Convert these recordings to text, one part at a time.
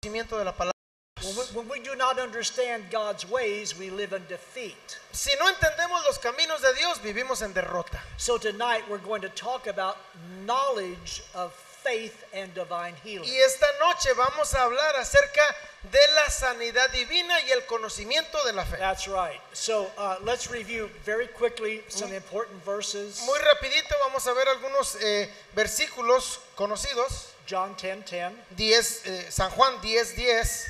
conocimiento de la palabra. When we do not understand God's ways, we live in defeat. Si no entendemos los caminos de Dios, vivimos en derrota. So tonight we're going to talk about knowledge of faith and divine healing. Y esta noche vamos a hablar acerca de la sanidad divina y el conocimiento de la fe. That's right. So let's review very quickly some important verses. Muy rapidito vamos a ver algunos versículos conocidos. John 10:10. San Juan 10:10.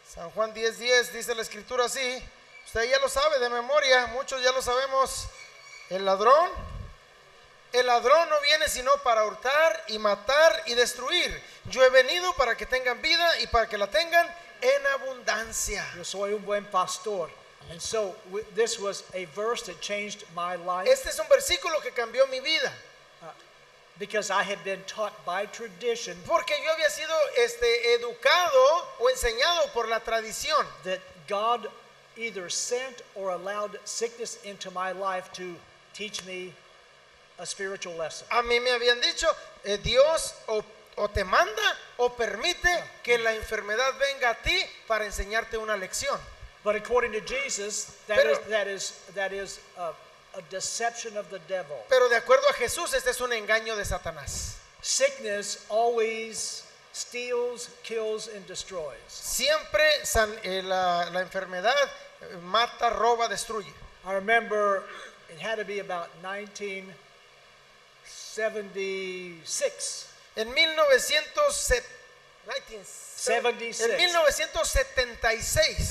San Juan 10:10 dice la escritura así. Usted ya lo sabe de memoria, muchos ya lo sabemos. El ladrón no viene sino para hurtar y matar y destruir. Yo he venido para que tengan vida y para que la tengan en abundancia. Yo soy un buen pastor. And so this was a verse that changed my life. Este es un versículo que cambió mi vida. Because I had been taught by tradition Porque yo había sido educado o enseñado por la tradición that God either sent or allowed sickness into my life to teach me a spiritual lesson. A mí me habían dicho, Dios o te manda o permite que la enfermedad venga a ti para enseñarte una lección. But according to Jesus, that is a deception of the devil. Pero de acuerdo a Jesús, este es un engaño de Satanás. Sickness always steals, kills, and destroys. Siempre la enfermedad mata, roba, destruye. I remember it had to be about 1976. En 1976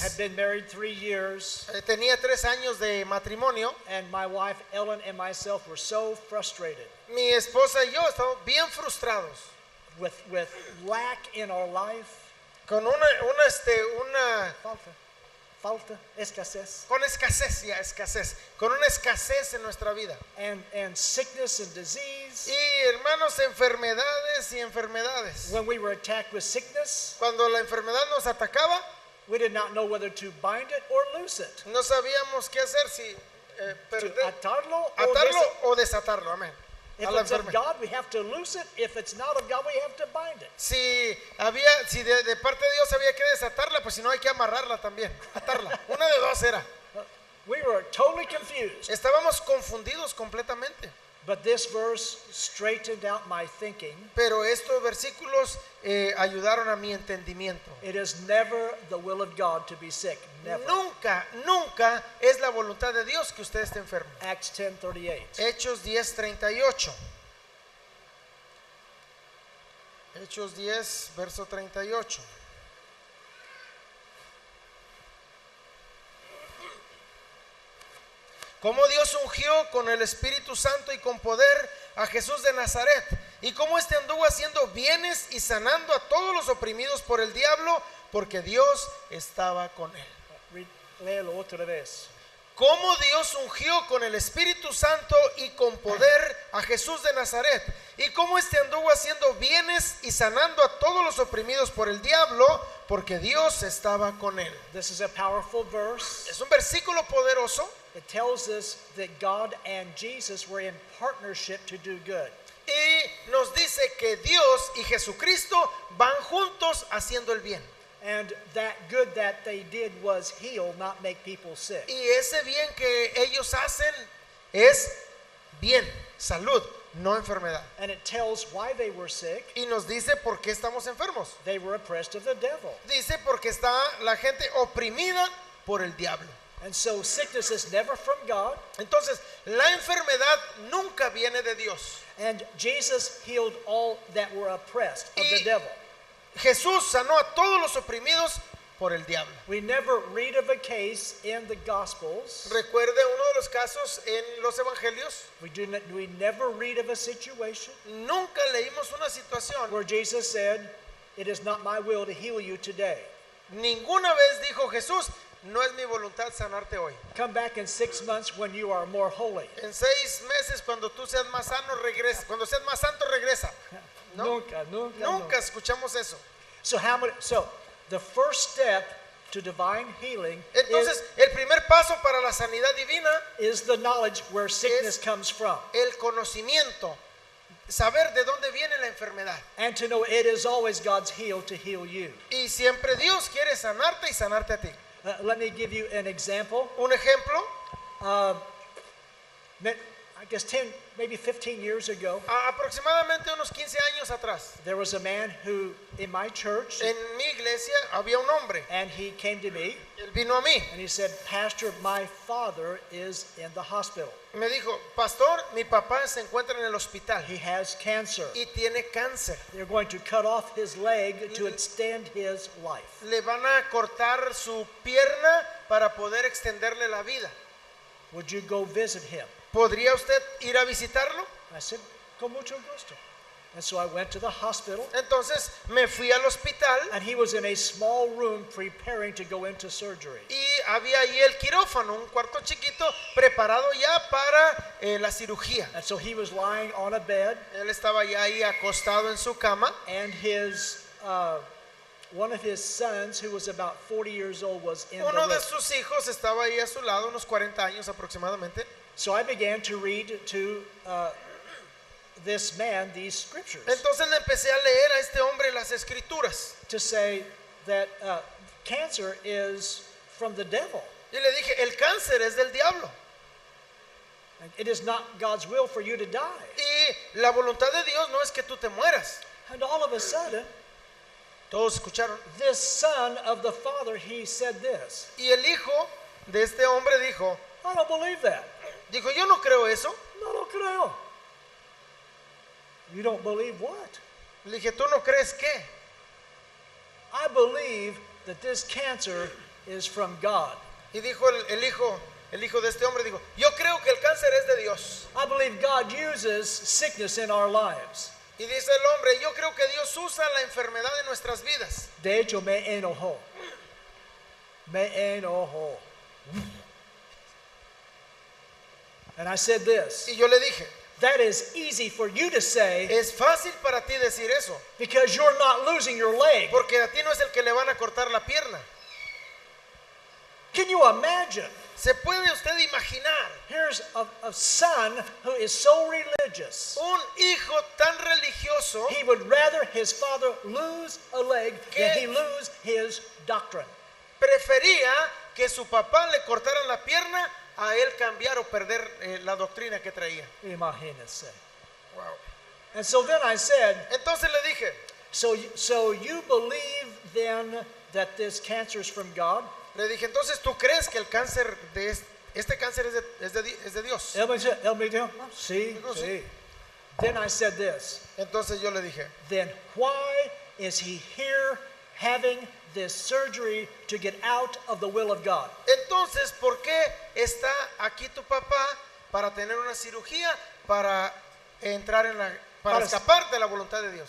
Had been married 3 years. Tenía 3 años de matrimonio. And my wife Ellen and myself were so frustrated Mi esposa y yo estábamos bien frustrados with lack in our life. con una Escasez. con escasez, con una escasez en nuestra vida. And sickness and disease. Y hermanos, enfermedades. When we were attacked with sickness, Cuando la enfermedad nos atacaba, we did not know whether to bind it or loose it. no sabíamos qué hacer, si To atarlo atarlo o desatarlo. Amén. If A la it's of enfermedad. God, we have to loose it. If it's not of God, we have to bind it. Si de parte de Dios había que desatarla, pues si no hay que amarrarla también, atarla. Una de dos era. We were totally confused. Estábamos confundidos completamente. But this verse straightened out my thinking. Pero estos versículos ayudaron a mi entendimiento. It is never the will of God to be sick. Never. Nunca es la voluntad de Dios que usted esté enfermo. Acts 10:38. Hechos 10:38. Hechos 10, verso 38. Cómo Dios ungió con el Espíritu Santo y con poder a Jesús de Nazaret, y cómo este anduvo haciendo bienes y sanando a todos los oprimidos por el diablo, porque Dios estaba con él. Léelo otra vez. Cómo Dios ungió con el Espíritu Santo y con poder a Jesús de Nazaret, y cómo este anduvo haciendo bienes y sanando a todos los oprimidos por el diablo, porque Dios estaba con él. This is a powerful verse. Es un versículo poderoso. It tells us that God and Jesus were in partnership to do good. Y nos dice que Dios y Jesucristo van juntos haciendo el bien. And that good that they did was heal, not make people sick. Y ese bien que ellos hacen es bien, salud, no enfermedad. And it tells why they were sick. Y nos dice por qué estamos enfermos. They were oppressed of the devil. Dice porque está la gente oprimida por el diablo. And so sickness is never from God. Entonces, la enfermedad nunca viene de Dios. And Jesus healed all that were oppressed of the devil. Jesús sanó a todos los oprimidos por el diablo. We never read of a case in the Gospels. Recuerde uno de los casos en los evangelios. We never read of a situation Nunca leímos una situación. where Jesus said, "It is not my will to heal you today. Ninguna vez dijo Jesús, no es mi voluntad sanarte hoy. Come back in 6 months when you are more holy." En 6 meses, cuando tú seas más sano, regresa. Cuando seas más santo, regresa. ¿No? Nunca escuchamos eso. So the first step to divine healing Entonces, el primer paso para la sanidad divina is the knowledge where sickness comes from. el conocimiento saber de dónde viene la enfermedad. and to know it is always God's heel to heal you. Y siempre Dios quiere sanarte y sanarte a ti. Let me give you an example. Un ejemplo, I guess 10, maybe 15 years ago, aproximadamente unos 15 años atrás, there was a man who, in my church, en mi iglesia había un hombre. and he came to me Él vino a mí. and he said, Pastor, my father is in the hospital. Me dijo, pastor, mi papá se encuentra en el hospital He has cancer. y tiene cáncer. They're going to cut off his leg to extend his life. Le van a cortar su pierna para poder extenderle la vida. Would you go visit him? ¿Podría usted ir a visitarlo? I said, con mucho gusto. And so I went to the hospital, Entonces me fui al hospital and he was in a small room preparing to go into surgery. y había ahí el quirófano, un cuarto chiquito preparado ya para la cirugía. And so he was lying on a bed, Él estaba ya ahí acostado en su cama and one of his sons, who was about 40 years old, was in the Uno de room. sus hijos estaba ahí a su lado, unos 40 años aproximadamente. So I began to read to this man these scriptures Entonces le empecé a leer a este hombre las escrituras to say that cancer is from the devil. y le dije, el cáncer es del diablo And it is not God's will for you to die. y la voluntad de Dios no es que tú te mueras. And all of a sudden, Todos escucharon. this son of the father, he said this. Y el hijo de este hombre dijo, I don't believe that. yo no creo eso. No lo creo. You don't believe what? Le dije, ¿tú no crees qué? I believe that this cancer is from God. Y dijo el hijo de este hombre, dijo, yo creo que el cáncer es de Dios. I believe God uses sickness in our lives. Y dice el hombre, yo creo que Dios usa la enfermedad en nuestras vidas. De hecho, me enojó. Me enojó. And I said this. Y yo le dije, That is easy for you to say es fácil para ti decir eso, because you're not losing your leg. porque a ti no es el que le van a cortar la pierna. Can you imagine? ¿Se puede usted imaginar Here's a son who is so religious. un hijo tan religioso He would rather his father lose a leg than he lose his doctrine. prefería que su papá le cortaran la pierna a él cambiar o perder la doctrina que traía? Imagínense. Wow. And so then I said, Entonces le dije, so you believe then that this cancer is from God? entonces tú crees que el cáncer de este cáncer es de Dios. Él me dijo, sí, Dijo, sí. sí. Then I said this, Entonces yo le dije, then why is he here having this surgery to get out of the will of God? entonces ¿por qué está aquí tu papá para tener una cirugía para entrar para escapar de la voluntad de Dios?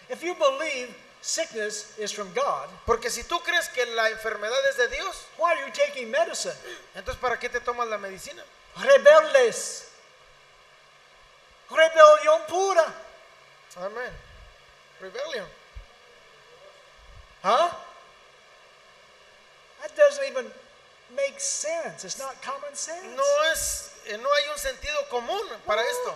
If you believe sickness is from God, Porque si tú crees que la enfermedad es de Dios, why are you taking medicine? entonces ¿para qué te tomas la medicina? Rebeldes. Rebelión pura. Amén. Rebellion. Huh? That doesn't even make sense. It's not common sense. No hay un sentido común para esto.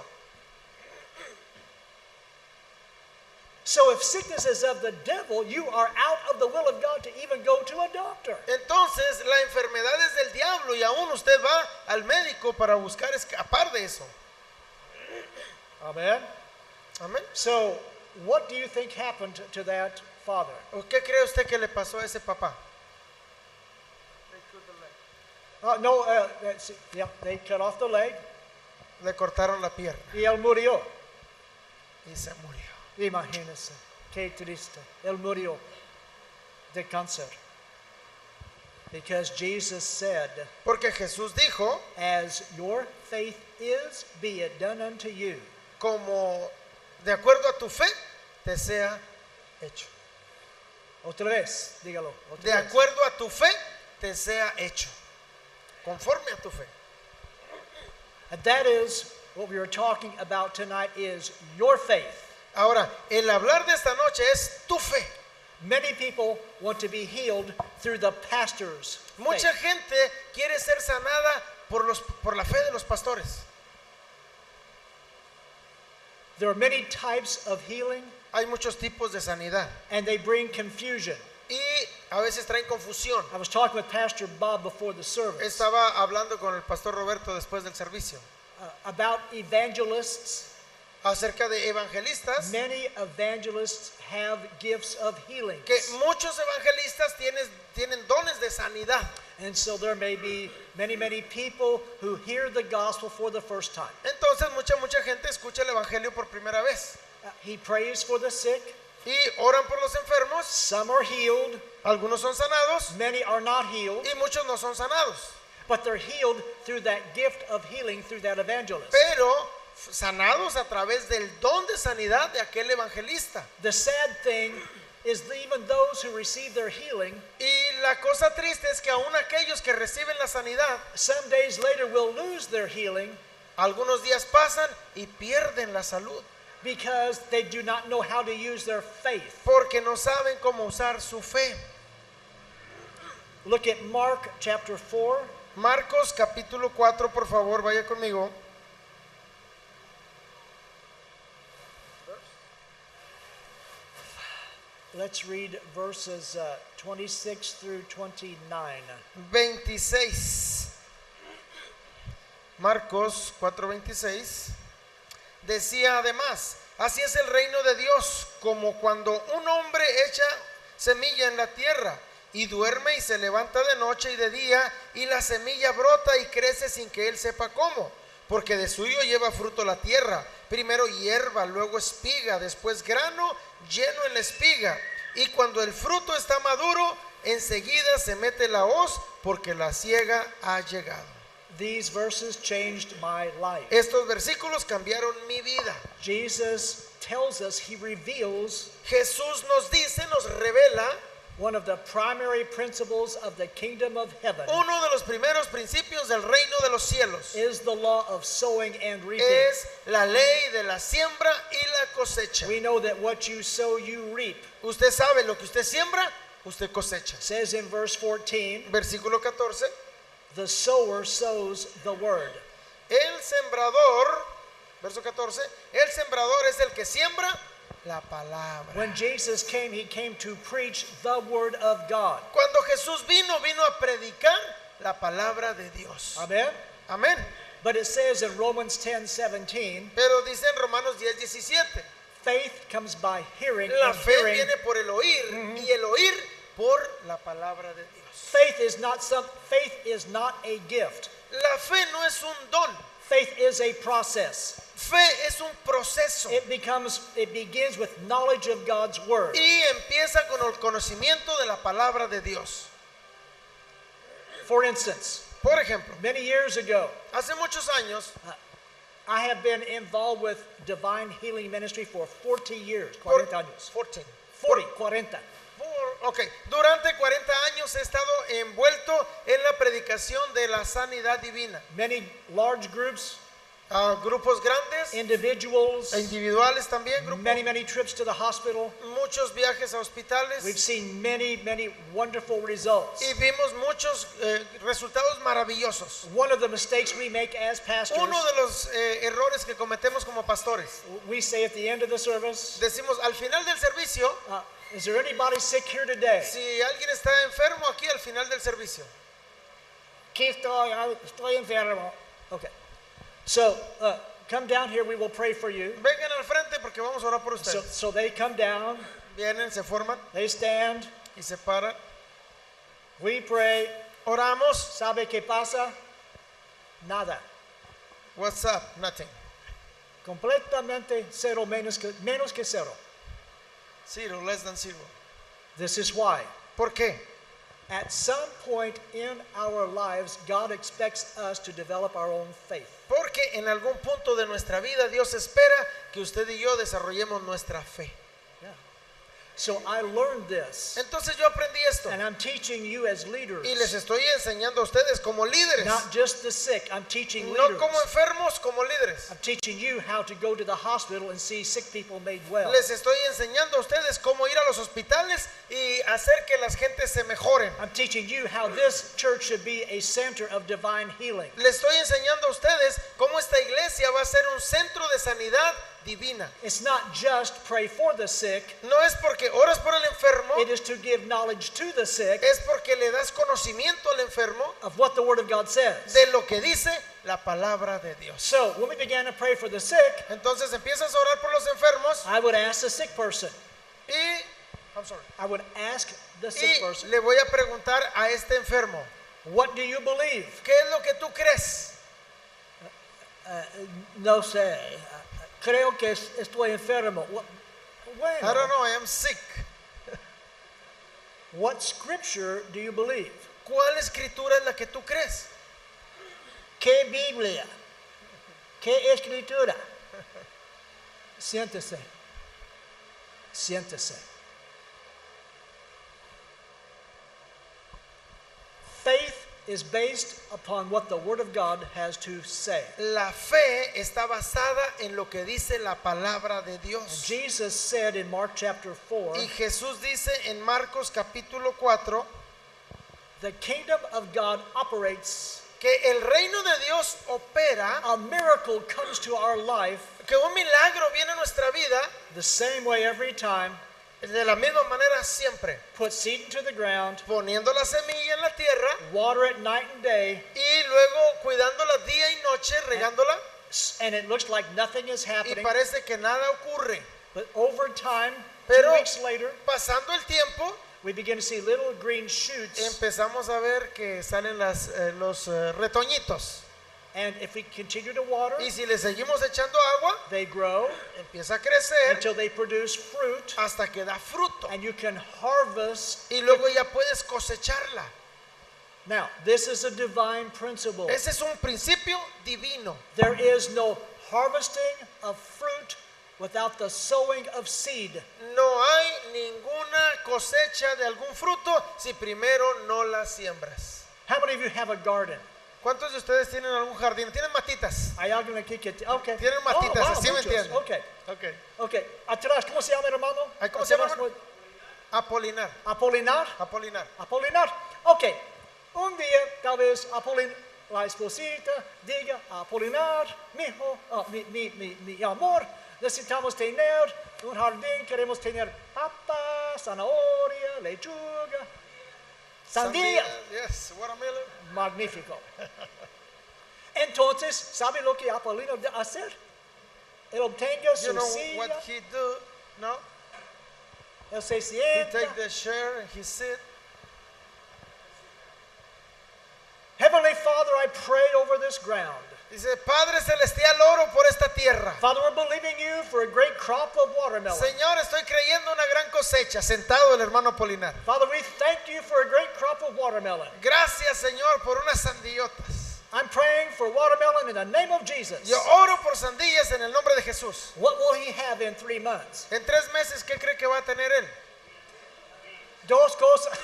So if sickness is of the devil, you are out of the will of God to even go to a doctor. Entonces la enfermedad es del diablo y aún usted va al médico para buscar escapar de eso. Amen. Amén. So what do you think happened to that father? ¿O qué cree usted que le pasó a ese papá? They cut off the leg Le cortaron la pierna y él murió. y se murió. Imagínense, qué triste. Él murió de cáncer. Because Jesus said, Porque Jesús dijo, as your faith is, be it done unto you. como de acuerdo a tu fe, te sea hecho. Otra vez, dígalo. Otra De vez. acuerdo a tu fe, te sea hecho. Conforme a tu fe. And that is what we are talking about tonight is your faith. Ahora, el hablar de esta noche es tu fe. Many people want to be healed through the pastor's Mucha faith. gente quiere ser sanada por la fe de los pastores. There are many types of healing, Hay muchos tipos de sanidad and they bring confusion. y a veces traen confusión. I was talking with Pastor Bob before the service Estaba hablando con el pastor Roberto después del servicio about evangelists. acerca de evangelistas, Many evangelists have gifts of healing. que muchos evangelistas tienen dones de sanidad. And so there may be many people who hear the gospel for the first time. Entonces mucha gente escucha el evangelio por primera vez He prays for the sick. y oran por los enfermos. Some are healed. Algunos son sanados Many are not healed. y muchos no son sanados, But they're healed through that gift of healing through that evangelist. pero sanados a través del don de sanidad de aquel evangelista. The sad thing is that even those who receive their healing, Y la cosa triste es que aún aquellos que reciben la sanidad, some days later will lose their healing algunos días pasan y pierden la salud because they do not know how to use their faith. porque no saben cómo usar su fe. Look at Mark chapter 4. Marcos capítulo 4, por favor, vaya conmigo. Let's read verses 26 through 29. 26. Marcos 4:26 decía además, así es el reino de Dios, como cuando un hombre echa semilla en la tierra y duerme y se levanta de noche y de día y la semilla brota y crece sin que él sepa cómo, porque de suyo lleva fruto la tierra, primero hierba, luego espiga, después grano lleno en la espiga, y cuando el fruto está maduro, enseguida se mete la hoz, porque la siega ha llegado. These verses changed my life. Estos versículos cambiaron mi vida. Jesus tells us, he reveals Jesús nos dice, nos revela one of the primary principles of the kingdom of heaven uno de los primeros principios del reino de los cielos. is the law of sowing and reaping. Es la ley de la siembra y la cosecha. We know that what you sow, you reap. Usted sabe lo que usted siembra, usted cosecha. It says in verse 14, Versículo 14. the sower sows the word. El sembrador, verso 14, el sembrador es el que siembra la palabra. When Jesus came, he came to preach the word of God. Cuando Jesús vino a predicar la palabra de Dios. Amen. Amén. But it says in Romans 10:17, Pero dice en Romanos 10:17, faith comes by hearing, la and fe hearing. viene por el oír y el oír por la palabra de Dios. Faith is not a gift. La fe no es un don, Faith is a process. fe es un proceso It begins with knowledge of God's word. y empieza con el conocimiento de la palabra de Dios. For instance, Por ejemplo, many years ago, hace muchos años, I have been involved with Divine Healing Ministry for 40 years. 40 años. 40. 40. Durante 40 años he estado envuelto en la predicación de la sanidad divina. Many large groups, Grupos grandes, individuals, individuales también, grupos, many trips to the hospital. muchos viajes a hospitales We've seen many wonderful results. y vimos muchos resultados maravillosos. One of the mistakes we make as pastors, Uno de los errores que cometemos como pastores, we say at the end of the service, decimos al final del servicio, is there anybody sick here today? si alguien está enfermo aquí al final del servicio. Aquí estoy enfermo. Okay. So, come down here, we will pray for you. Vengan al frente porque vamos a orar por ustedes. So they come down, Vienen, se forman they stand, y se paran. we pray. Oramos. ¿Sabe qué pasa? Nada. What's up? Nothing. Completamente cero, menos que cero. Zero, less than zero. This is why. ¿Por qué? At some point in our lives, God expects us to develop our own faith. Porque en algún punto de nuestra vida Dios espera que usted y yo desarrollemos nuestra fe. Yeah. So I learned this, Entonces yo aprendí esto and I'm teaching you as leaders. y les estoy enseñando a ustedes como líderes, Not just the sick, I'm teaching no leaders. como enfermos, como líderes. I'm teaching you how to go to the hospital and see sick people made well. Les estoy enseñando a ustedes cómo ir a los hospitales y hacer que las gentes se mejoren. I'm teaching you how this church should be a center of divine healing. Le estoy enseñando a ustedes cómo esta iglesia va a ser un centro de sanidad divina. It's not just pray for the sick, No es porque oras por el enfermo, it is to give knowledge to the sick es porque le das conocimiento al enfermo of what the Word of God says. de lo que dice la palabra de Dios. So, when we began to pray for the sick, Entonces empiezas a orar por los enfermos I would ask the sick person. y, I'm sorry, I would ask the sick y person, le voy a preguntar a este enfermo, what do you believe? ¿qué es lo que tú crees? No sé. Creo que estoy enfermo. I don't Bueno, know, I am sick. what scripture do you believe? ¿Cuál escritura es la que tú crees? ¿Qué Biblia? ¿Qué escritura? Siéntese. Siéntese. Faith is based upon what the Word of God has to say. La fe está basada en lo que dice la palabra de Dios. Jesus said in Mark chapter 4, Y Jesús dice en Marcos capítulo 4 the kingdom of God operates, que el reino de Dios opera, a miracle comes to our life que un milagro viene a nuestra vida the same way every time. de la misma manera siempre, Put seed into the ground, poniendo la semilla en la tierra water it night and day, y luego cuidándola día y noche, regándola, and it looks like nothing is y happening. parece que nada ocurre. But over time, Pero 2 weeks later, pasando el tiempo, we begin to see little green shoots. empezamos a ver que salen los retoñitos. And if we continue to water, Y si le seguimos echando agua, they grow empieza a crecer until they produce fruit, hasta que da fruto. and you can harvest. Y luego ya puedes cosecharla. Now, this is a divine principle. Ese es un principio divino. There is no harvesting of fruit without the sowing of seed. No hay ninguna cosecha de algún fruto si primero no la siembras. How many of you have a garden? ¿Cuántos de ustedes tienen algún jardín? ¿Tienen matitas? Hay alguien aquí que okay. Tienen matitas, wow, así me muchos. entienden. Okay. Ok. Okay. Atrás, ¿cómo se llama, hermano? Ay, ¿cómo se llama, Atrás, Apolinar. Apolinar. Apolinar. Apolinar. Okay. Un día, tal vez, la esposita diga, Apolinar, mi hijo, mi amor, necesitamos tener un jardín, queremos tener papa, zanahoria, lechuga, sandía. Yes, watermelon. Magnífico. Entonces, ¿sabe lo que Apolinar debe hacer? Él obtenga You su know silla, what he do? No? él se He sienta. take the chair and he sit. Heavenly Father, I pray over this ground. Dice, Padre Celestial, oro por esta tierra. Father, we're believing you for a great crop of watermelon. Señor, estoy creyendo una gran cosecha. Sentado el hermano Apolinar. Father, we thank you for a great crop of watermelon. Gracias, Señor, por unas sandillotas. I'm praying for watermelon in the name of Jesus. Yo oro por sandillas en el nombre de Jesús. What will he have in 3 months? En 3 meses, ¿qué cree que va a tener él? Dos cosas.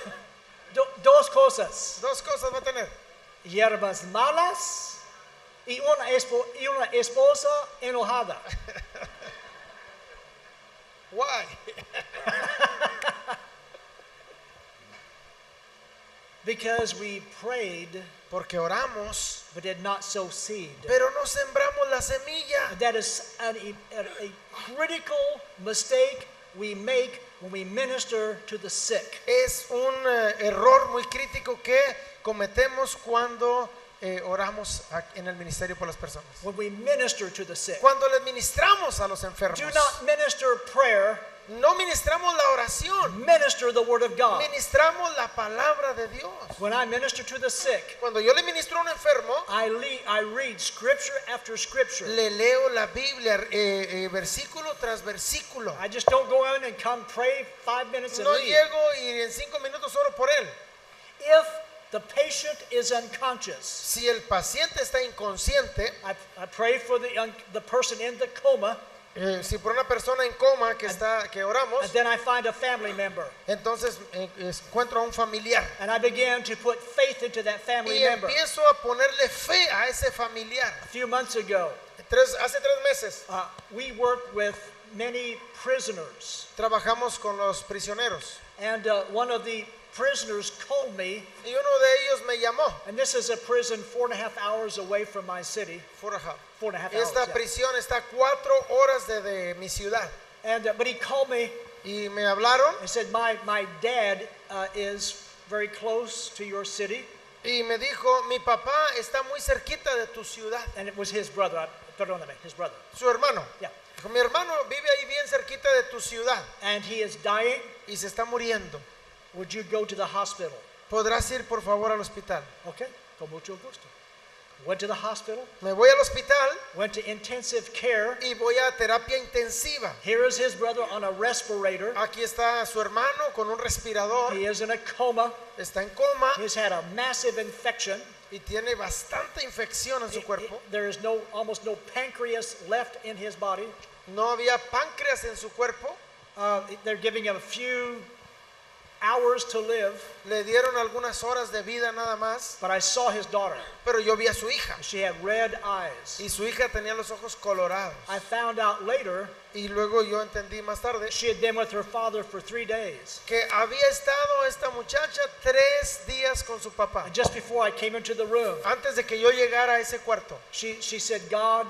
Dos cosas. 2 cosas va a tener. Hierbas malas y una esposa enojada. Why? Because we prayed Porque oramos, but did not sow seed. pero no sembramos la semilla. That is a critical mistake we make when we minister to the sick. Es un error muy crítico que cometemos cuando oramos en el ministerio por las personas. When we minister to the sick. Cuando le ministramos a los enfermos, Do not minister prayer, no ministramos la oración, minister the word of God. ministramos la palabra de Dios. When I minister to the sick, Cuando yo le ministro a un enfermo, I read scripture after scripture. le leo la Biblia versículo tras versículo. I just don't go in and come pray 5 minutes and No leave. llego y en 5 minutos oro por él. If the patient is unconscious, Si el paciente está inconsciente, I pray for the person in the coma, si por una persona en coma que oramos, and then I find a family member, entonces encuentro a un familiar and I begin to put faith into that family y member. empiezo a ponerle fe a ese familiar. A few months ago, Hace 3 meses we worked with many prisoners. Trabajamos con los prisioneros. And one of the prisoners called me, Y uno de ellos me llamó. and this is a prison 4.5 hours away from my city. 4.5 hours. Esta Yeah. prisión está 4 horas de mi ciudad. And but he called me Y me hablaron and said, my dad is very close to your city. y me dijo, mi papá está muy cerquita de tu ciudad. And it was his brother. Perdóname, his brother. Su hermano. Yeah. Dijo, mi hermano vive ahí bien cerquita de tu ciudad And he is dying. y se está muriendo. Would you go to the hospital? ¿Podrás ir por favor al hospital? Okay, con mucho gusto. Went to the hospital, Me voy al hospital went to intensive care. y voy a terapia intensiva. Here is his brother on a respirator. Aquí está su hermano con un respirador. He is in a coma. Está en coma He's had a massive infection. y tiene bastante infección en su cuerpo. There is almost no pancreas left in his body. No había páncreas en su cuerpo. They're giving him a few hours to live. Le dieron algunas horas de vida nada más. But I saw his daughter. Pero yo vi a su hija She had red eyes. y su hija tenía los ojos colorados. I found out later Y luego yo entendí más tarde she had been with her father for 3 days. que había estado esta muchacha 3 días con su papá. And just before I came into the room, Antes de que yo llegara a ese cuarto. she said, God,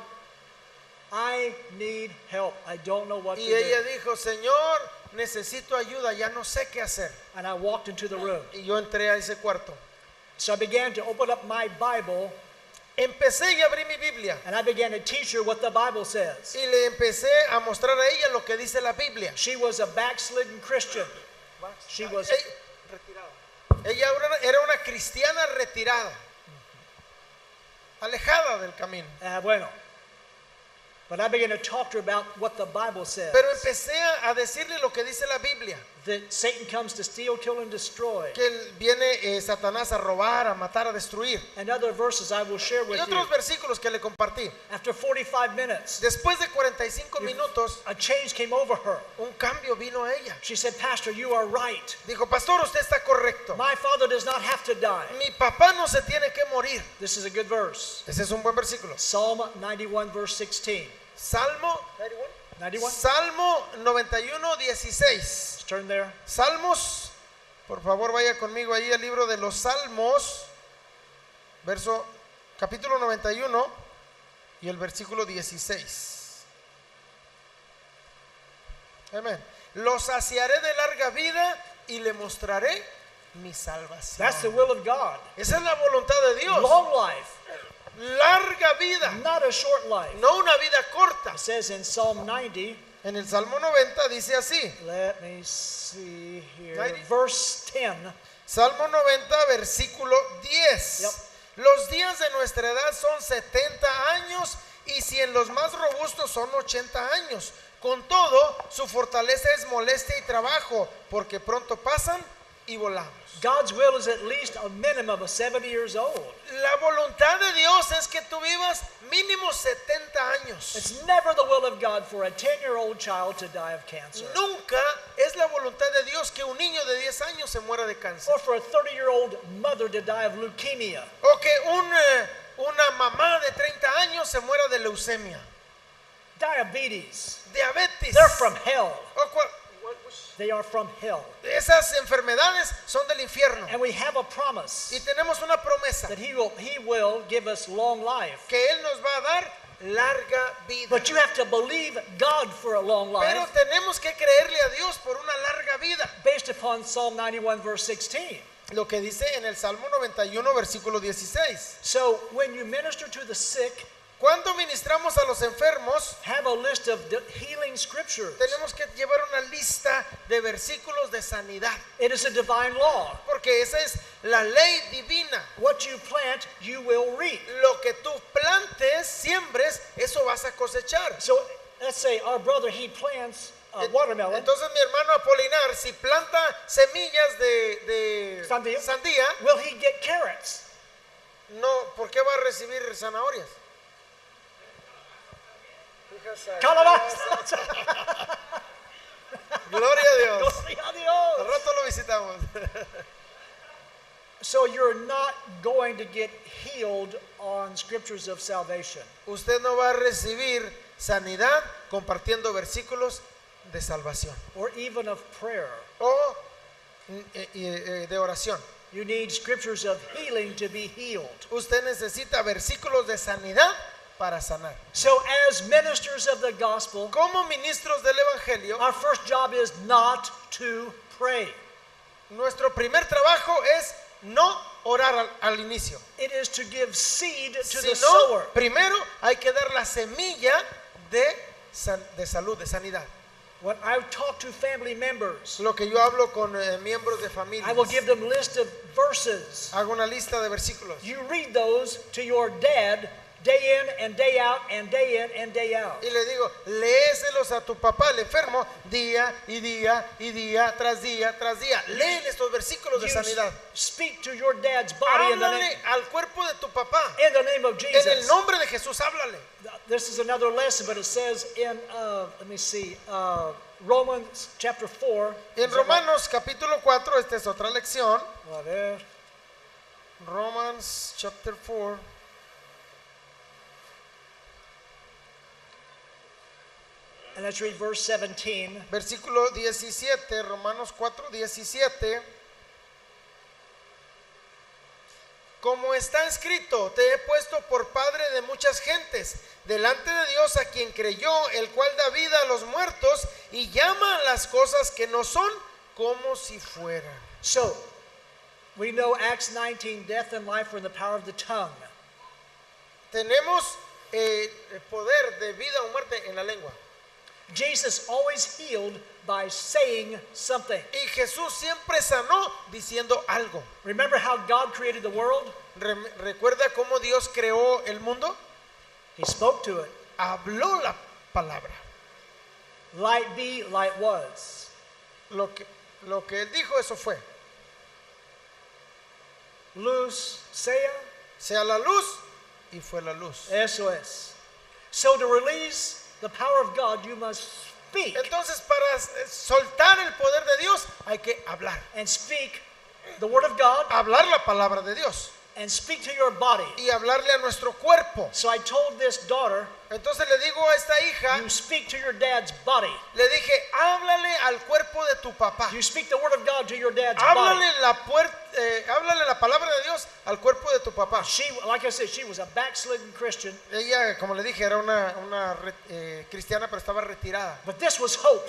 I need help. I don't know what to Y ella do. dijo, Señor, necesito ayuda, ya no sé qué hacer. And I walked into the room. Y yo entré a ese cuarto. So I began to open up my Bible Empecé y abrí mi Biblia. and I began to teach her what the Bible says. Y le empecé a mostrar a ella lo que dice la Biblia. She was a backslidden Christian. She was Ella era una cristiana retirada, alejada del camino. bueno. But I began to talk to her about what the Bible says. Pero empecé a decirle lo que dice la Biblia. That Satan comes to steal, kill, and destroy. Que viene Satanás a robar, a matar, a destruir. And other verses I will share Y with you. otros versículos que le compartí. After 45 minutes, Después de 45 minutos, a change came over her. un cambio vino a ella. She said, Pastor, you are right. Dijo, pastor, usted está correcto. My father does not have to die. Mi papá no se tiene que morir. This is a good verse. Ese es un buen versículo. Psalm 91, verse 16. Salmo 91? Salmo 91, 16. Let's turn there. Salmos, por favor vaya conmigo ahí al libro de los Salmos, capítulo 91 y el versículo 16. Amén. Lo saciaré de larga vida y le mostraré mi salvación. That's the will of God. Esa es la voluntad de Dios. Long life, Larga vida, not a short life. no una vida corta. It says in Psalm 90, En el Salmo 90 dice así. let me see here, 90? verse 10. Salmo 90, versículo 10. Yep. Los días de nuestra edad son 70 años y si en los más robustos son 80 años. Con todo, su fortaleza es molestia y trabajo, porque pronto pasan y volamos. God's will is at least a minimum of 70 years old. La voluntad de Dios es que tú vivas mínimo 70 años. It's never the will of God for a 10-year-old child to die of cancer. Nunca es la voluntad de Dios que un niño de 10 años se muera de cáncer. Or for a 30-year-old mother to die of leukemia. O que una mamá de 30 años se muera de leucemia. Diabetes. Diabetes. They're from hell. They are from hell. Esas enfermedades son del infierno. And we have a promise Y tenemos una promesa that he will give us long life. que Él nos va a dar larga vida. But you have to believe God for a long Pero life tenemos que creerle a Dios por una larga vida. based upon Psalm 91 verse 16. Lo que dice en el Salmo 91 versículo 16. So when you minister to the sick, Cuando ministramos a los enfermos, have a list of healing scriptures. tenemos que llevar una lista de versículos de sanidad. It is a divine law. Porque esa es la ley divina. What you plant, you will reap. Lo que tú plantes, siembres, eso vas a cosechar. So let's say our brother, he plants watermelon. Entonces mi hermano Apolinar, si planta semillas de sandía, Will he get carrots? no, ¿por qué va a recibir zanahorias? Calabaza. Gloria a Dios. Gloria a Al Dios. rato lo visitamos. So you're not going to get healed on scriptures of salvation. Usted no va a recibir sanidad compartiendo versículos de salvación or even of prayer. o de oración. You need scriptures of healing to be healed. Usted necesita versículos de sanidad para sanar. So, as ministers of the gospel, Como ministros del Evangelio, our first job is not to pray. nuestro primer trabajo es no orar al inicio, It is to give seed to the sino sower. primero hay que dar la semilla de salud, de sanidad. When I talk to family members, Lo que yo hablo con miembros de familia, I will give them list of verses. hago una lista de versículos You read those to your dad day in and day out and day in and day out. y le digo, léeselos a tu papá, el enfermo, día y día y día tras día tras día. Léele estos versículos de You sanidad. speak to your dad's body Háblale al cuerpo de tu papá. in the name of En el Jesus. nombre de Jesús, háblale. This is another lesson, but it says in, Romans chapter 4. En Is that right? Romanos capítulo 4, esta es otra lección. A ver. Romans chapter 4. And let's read verse 17. Versículo 17, Romanos 4, 17. Como está escrito, te he puesto por padre de muchas gentes, delante de Dios a quien creyó, el cual da vida a los muertos y llama a las cosas que no son como si fueran. So, we know Acts 19, death and life are in the power of the tongue. Tenemos el poder de vida o muerte en la lengua. Jesus always healed by saying something. Y Jesús siempre sanó diciendo algo. Remember how God created the world? ¿Recuerda cómo Dios creó el mundo? He spoke to it. Habló la palabra. Light be, light was. Lo que él dijo, eso fue. Luz sea, Sea la luz, y fue la luz. eso es. So to release the power of God, you must speak. Entonces, para soltar el poder de Dios, hay que hablar. And speak the word of God Hablar la palabra de Dios. and speak to your body. Y hablarle a nuestro cuerpo. So I told this daughter, Entonces le digo a esta hija, you speak to your dad's body. le dije, háblale al cuerpo de tu papá. You speak the word of God to your dad's body. Háblale la palabra de Dios al cuerpo de tu papá. She, like I said, she was a backslidden Christian, Ella, como le dije, era una cristiana, pero estaba retirada. but this was hope.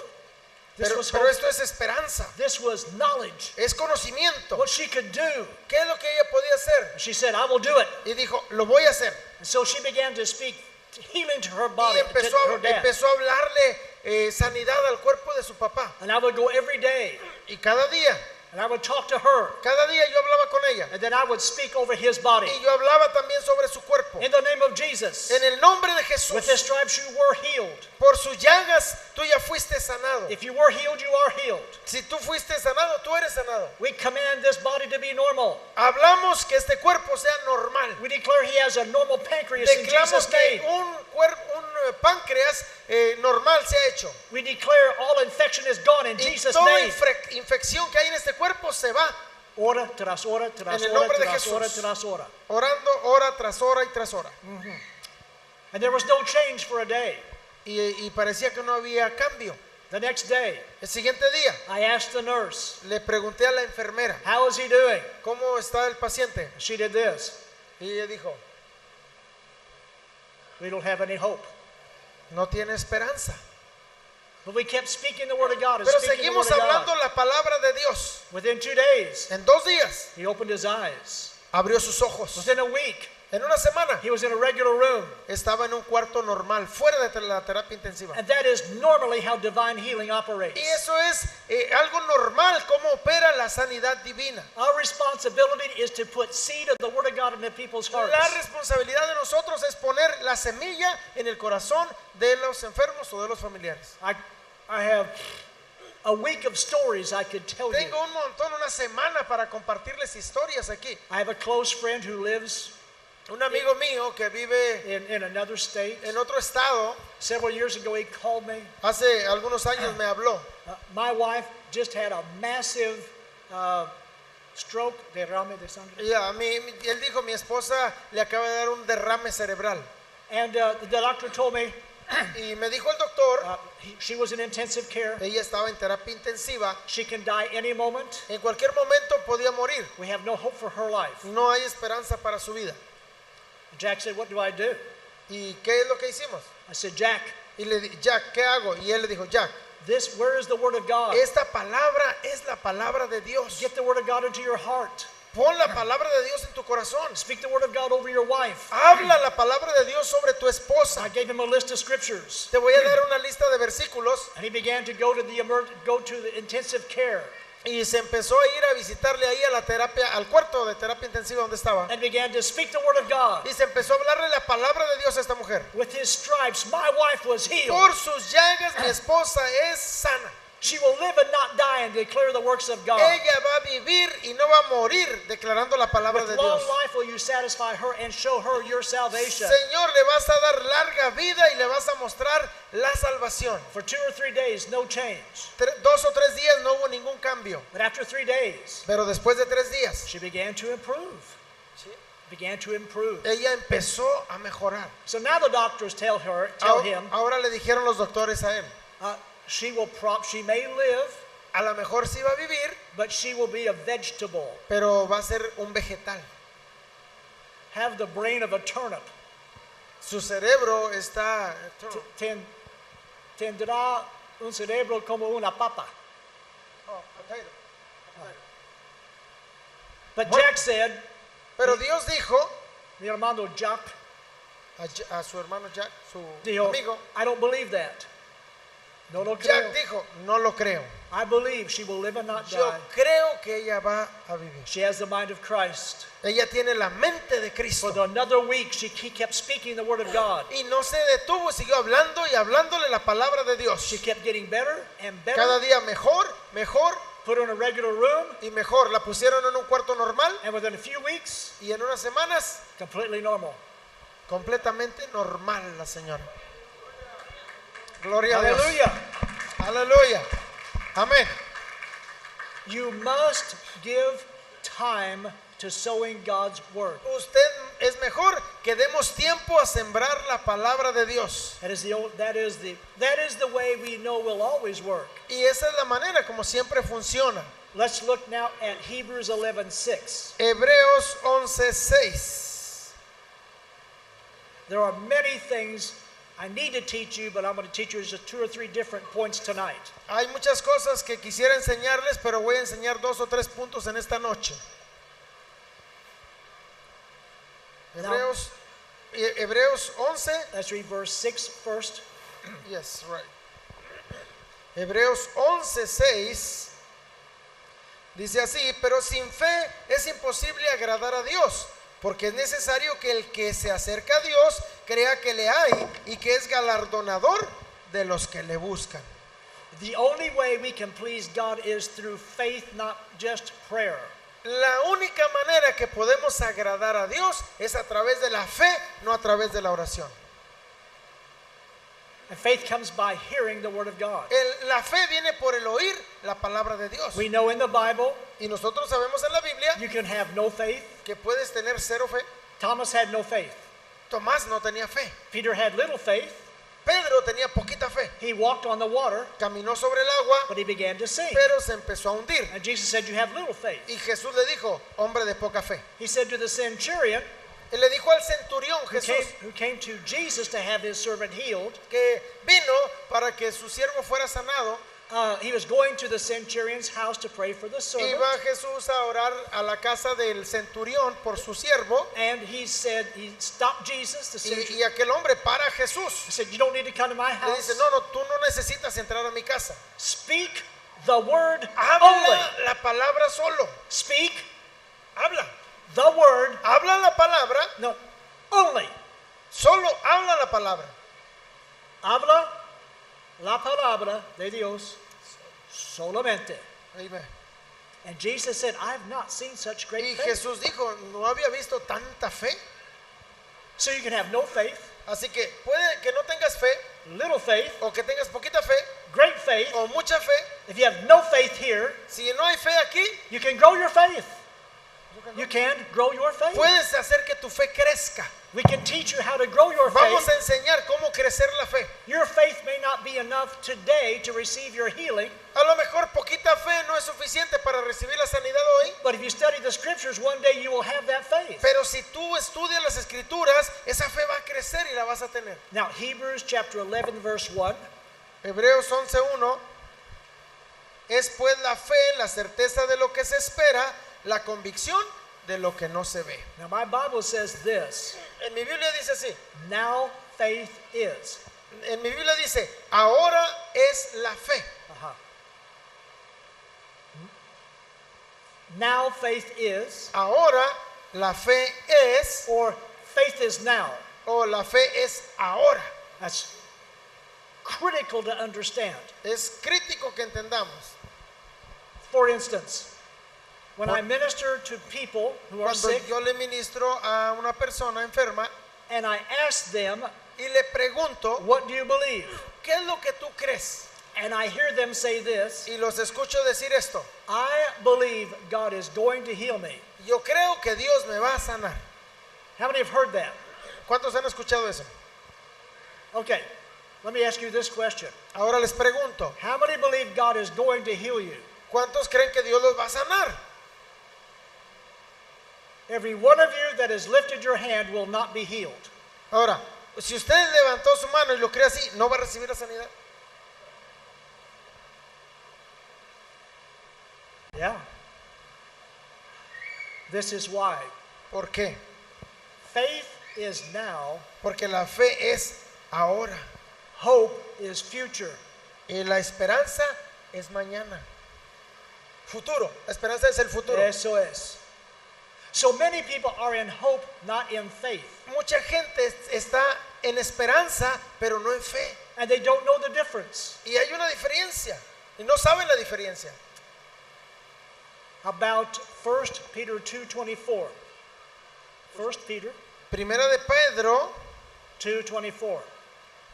This Pero was hope. esto es esperanza, This was knowledge. es conocimiento. What she could do. ¿Qué es lo que ella podía hacer? She said, I will do it. Y dijo, lo voy a hacer. And so she began to speak healing to her Y body, to her dad. empezó a hablarle sanidad al cuerpo de su papá. And I would go every day, Y cada día and I would talk to her, yo hablaba con ella. and then I would speak over his body. Y yo hablaba también sobre su cuerpo. In the name of Jesus, En el nombre de Jesús, with his stripes you were healed. por sus llagas, tú ya fuiste sanado. If you were healed, you are healed. Si tú fuiste sanado, tú eres sanado. We command this body to be normal. Hablamos que este cuerpo sea normal. We declare he has a normal pancreas in Declaramos Jesus' que name. un páncreas normal se ha hecho. We declare all infection is gone in Y Jesus' toda name. infección que hay en este cuerpo se va. Hora tras hora, tras En el hora, nombre de tras hora, Jesús. tras hora. Orando hora tras hora y tras hora. And there was no change for a day. Y parecía que no había cambio. The next day, El siguiente día I asked the nurse, le pregunté a la enfermera, how is he doing? ¿cómo está el paciente? She did this. Y ella dijo, We don't have any hope. no tiene esperanza. But we kept speaking the word of God and Pero speaking the word seguimos of hablando God. la palabra de Dios. Within 2 days, En 2 días he opened his eyes. abrió sus ojos. Within a week, En una semana he was in a regular room. estaba en un cuarto normal, fuera de la terapia intensiva. And that is normally how divine healing operates. Y eso es algo normal, cómo opera la sanidad divina. Our responsibility is to put seed of the word of God into people's hearts. La responsabilidad de nosotros es poner la semilla en el corazón de los enfermos o de los familiares. I have a week of stories I could tell you. Tengo un montón, una semana para compartirles historias aquí. I have a close friend who lives Un amigo mío que vive in another state. en otro estado, Several years ago, he called me. hace algunos años me habló. My wife just had a massive stroke, derrame de sangre. Y él dijo, mi esposa le acaba de dar un derrame cerebral. And the doctor told me, Y me dijo el doctor, she was in intensive care. ella estaba en terapia intensiva, She can die any moment. en cualquier momento podía morir. We have no hope for her life. No hay esperanza para su vida. Jack said, what do I do? ¿Y qué es lo que hicimos? I said, Jack, Y le dije, Jack, ¿qué hago? Y él le dijo, Jack, where is the word of God? esta palabra es la palabra de Dios. Get the word of God into your heart. Pon la palabra de Dios en tu corazón. Speak the word of God over your wife. Habla la palabra de Dios sobre tu esposa. I gave him a list of scriptures. Te voy a dar una lista de versículos. And he began to go to the intensive care. Y se empezó a ir a visitarle ahí a la terapia, al cuarto de terapia intensiva donde estaba. And began to speak the word of God. Y se empezó a hablarle la palabra de Dios a esta mujer. With his stripes, my wife was healed. Por sus llagas mi esposa es sana. She will live and not die and declare the works of God. Ella va a vivir y no va a morir declarando la palabra With de long Dios. life will you satisfy her and show her your salvation. Señor, le vas a dar larga vida y le vas a mostrar la salvación. For 2 or 3 days, no change. 2 o 3 días no hubo ningún cambio. But after 3 days, Pero después de 3 días, she began to improve. Began to improve. ella empezó a mejorar. So now the doctors tell him, Ahora le dijeron los doctores a él, she may live, a lo mejor sí va a vivir, but she will be a vegetable. pero va a ser un vegetal. Have the brain of a turnip. Su cerebro está... Tendrá un cerebro como una papa. But Bueno. Jack said, Pero Dios dijo mi hermano Jack a su hermano Jack, su dijo, amigo, I don't believe that. No lo creo. Jack dijo, no lo creo. I believe she will live and not Yo die. creo que ella va a vivir. She has the mind of Christ. Ella tiene la mente de For Cristo. another week, he kept speaking the word of God. Y no se detuvo, siguió hablando y hablándole la palabra de Dios. She kept getting better and better. Cada día mejor, mejor Put her in a regular room, y mejor. La pusieron en un cuarto normal and within a few weeks, y en unas semanas completely normal. completamente normal la señora. Gloria a Dios. Hallelujah. Aleluya. Amén. You must give time to sowing God's word. Usted es mejor que demos tiempo a sembrar la palabra de Dios. That is the way we know will always work. Y esa es la manera como siempre funciona. Let's look now at Hebrews 11:6. Hebreos 11:6. There are many things I need to teach you, but I'm going to teach you just 2 or 3 different points tonight. Hay muchas cosas que quisiera enseñarles, pero voy a enseñar 2 o 3 puntos en esta noche. Hebreos 11. Let's read verse 6 first. Yes, right. Hebreos 11:6 dice así, pero sin fe es imposible agradar a Dios, porque es necesario que el que se acerca a Dios crea que le hay y que es galardonador de los que le buscan. The only way we can please God is through faith, not just prayer. La única manera que podemos agradar a Dios es a través de la fe, no a través de la oración. And faith comes by hearing the word of God. La fe viene por el oír la palabra de Dios. We know in the Bible Y nosotros sabemos en la Biblia you can have no faith. que puedes tener 0 fe. Thomas had no faith. Tomás no tenía fe. Peter had little faith. Pedro tenía poquita fe. He walked on the water, Caminó sobre el agua, but he began to sink. pero se empezó a hundir. And Jesus said, you have little faith. Y Jesús le dijo, hombre de poca fe. He said to the centurion Él le dijo al centurión Jesús who came to Jesus to have his servant healed, que vino para que su siervo fuera sanado. he was going to the centurion's house to pray for the servant. Iba Jesús a orar a la casa del centurión por su siervo. And he stopped Jesus. The centurion. Y aquel hombre para a Jesús. He said, you don't need to come to my Le house. dice, no, tú no necesitas entrar a mi casa. Speak the word Habla only. la palabra solo. Speak Habla. the word, Habla la palabra. no, only. Solo habla la palabra. Habla la palabra de Dios solamente. Amen. And Jesus said, I have not seen such great Y faith. Jesús dijo, no había visto tanta fe. So you can have no faith, Así que puede que no tengas fe, little faith, o que tengas poquita fe, great faith. o mucha fe. If you have no faith here, Si no hay fe aquí, you can grow your faith. You can grow your faith. puedes hacer que tu fe crezca. We can teach you how to grow your Vamos faith. a enseñar cómo crecer la fe. Your faith may not be enough today to receive your healing, A lo mejor poquita fe no es suficiente para recibir la sanidad hoy, but if you study the scriptures, one day you will have that faith. pero si tú estudias las escrituras, esa fe va a crecer y la vas a tener. Now, Hebrews chapter 11, verse 1. Hebreos 11:1 es pues la fe, la certeza de lo que se espera, la convicción de lo que no se ve. Now, my Bible says this. En mi Biblia dice así. Now faith is. En mi Biblia dice, ahora es la fe. Uh-huh. Now faith is, Ahora la fe es, or faith is now. o la fe es ahora. That's critical to understand. Es crítico que entendamos. For instance, when I minister to people who are Cuando sick yo le ministro a una persona enferma and I ask them, y le pregunto, what do you believe? ¿qué es lo que tú crees? And I hear them say this, Y los escucho decir esto. I believe God is going to heal me. Yo creo que Dios me va a sanar. How many have heard that? ¿Cuántos han escuchado eso? Okay, let me ask you this question. Ahora les pregunto, How many believe God is going to heal you? ¿cuántos creen que Dios los va a sanar? Every one of you that has lifted your hand will not be healed. Ahora, si usted levantó su mano y lo cree así, ¿no va a recibir la sanidad? Yeah. This is why. ¿Por qué? Faith is now, Porque la fe es ahora hope is future. y la esperanza es mañana. Futuro, la esperanza es el futuro. Eso es. So many people are in hope, not in faith. Mucha gente está en esperanza, pero no en fe. And they don't know the difference. Y hay una diferencia, y no saben la diferencia. About 1 Peter 2:24. 1 Peter Primera de Pedro 2:24.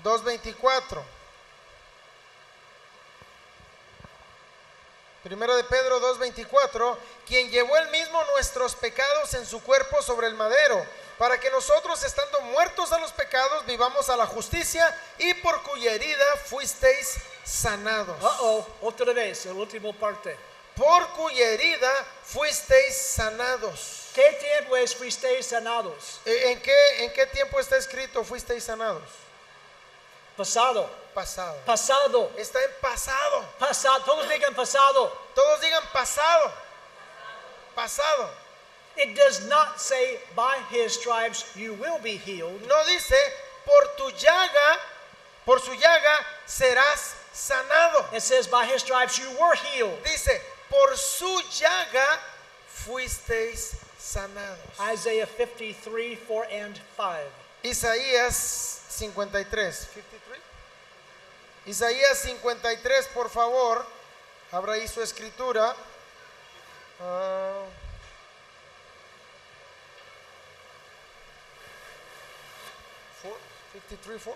2:24. Primera de Pedro 2:24, quien llevó él mismo nuestros pecados en su cuerpo sobre el madero, para que nosotros, estando muertos a los pecados, vivamos a la justicia, y por cuya herida fuisteis sanados. Otra vez, el último parte. Por cuya herida fuisteis sanados. ¿Qué tiempo es fuisteis sanados? ¿En qué tiempo está escrito fuisteis sanados? Pasado. Pasado. Pasado. Está en pasado. Pasado. Todos digan pasado. Todos digan pasado. Pasado. It does not say by his stripes you will be healed. No dice, por su llaga serás sanado. It says by his stripes you were healed. Dice, por su llaga fuisteis sanados. Isaiah 53, 4 and 5. Isaías 53. Isaías 53, por favor. Abra ahí su escritura. 53:4.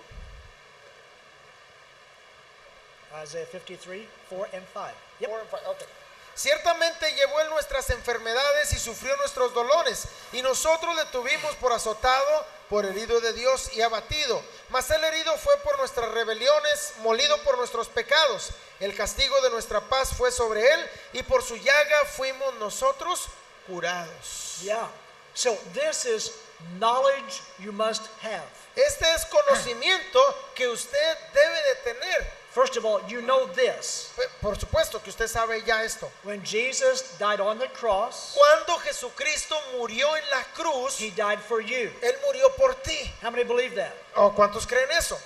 Isaiah 53, 4 and 5. Yep. 4 and 5, okay. Ciertamente llevó él nuestras enfermedades y sufrió nuestros dolores, y nosotros le tuvimos por azotado, por herido de Dios y abatido. Mas el herido fue por nuestras rebeliones, molido por nuestros pecados. El castigo de nuestra paz fue sobre él, y por su llaga fuimos nosotros curados. Yeah. So this is knowledge you must have. Este es conocimiento que usted debe de tener. First of all, you know this. Por supuesto que usted sabe ya esto. When Jesus died on the cross, Cuando Jesucristo murió en la cruz, he died for you. Él murió por ti. How many believe that? ¿O cuántos creen eso?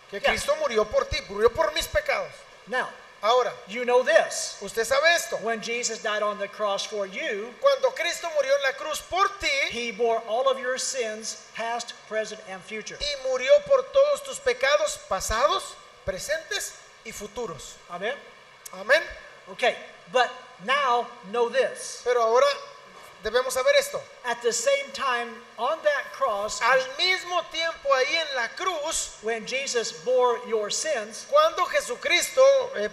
Que Yeah. Cristo murió por ti, murió por mis pecados. Now, Ahora, you know this. usted sabe esto. When Jesus died on the cross for you, Cuando Cristo murió en la cruz por ti he bore all of your sins, past, present, and future. y murió por todos tus pecados pasados, presentes y futuros. Amen? Amén. Okay, but now know this. Pero ahora debemos saber esto. At the same time, on that cross, Al mismo tiempo ahí en la cruz, when Jesus bore your sins, cuando Jesucristo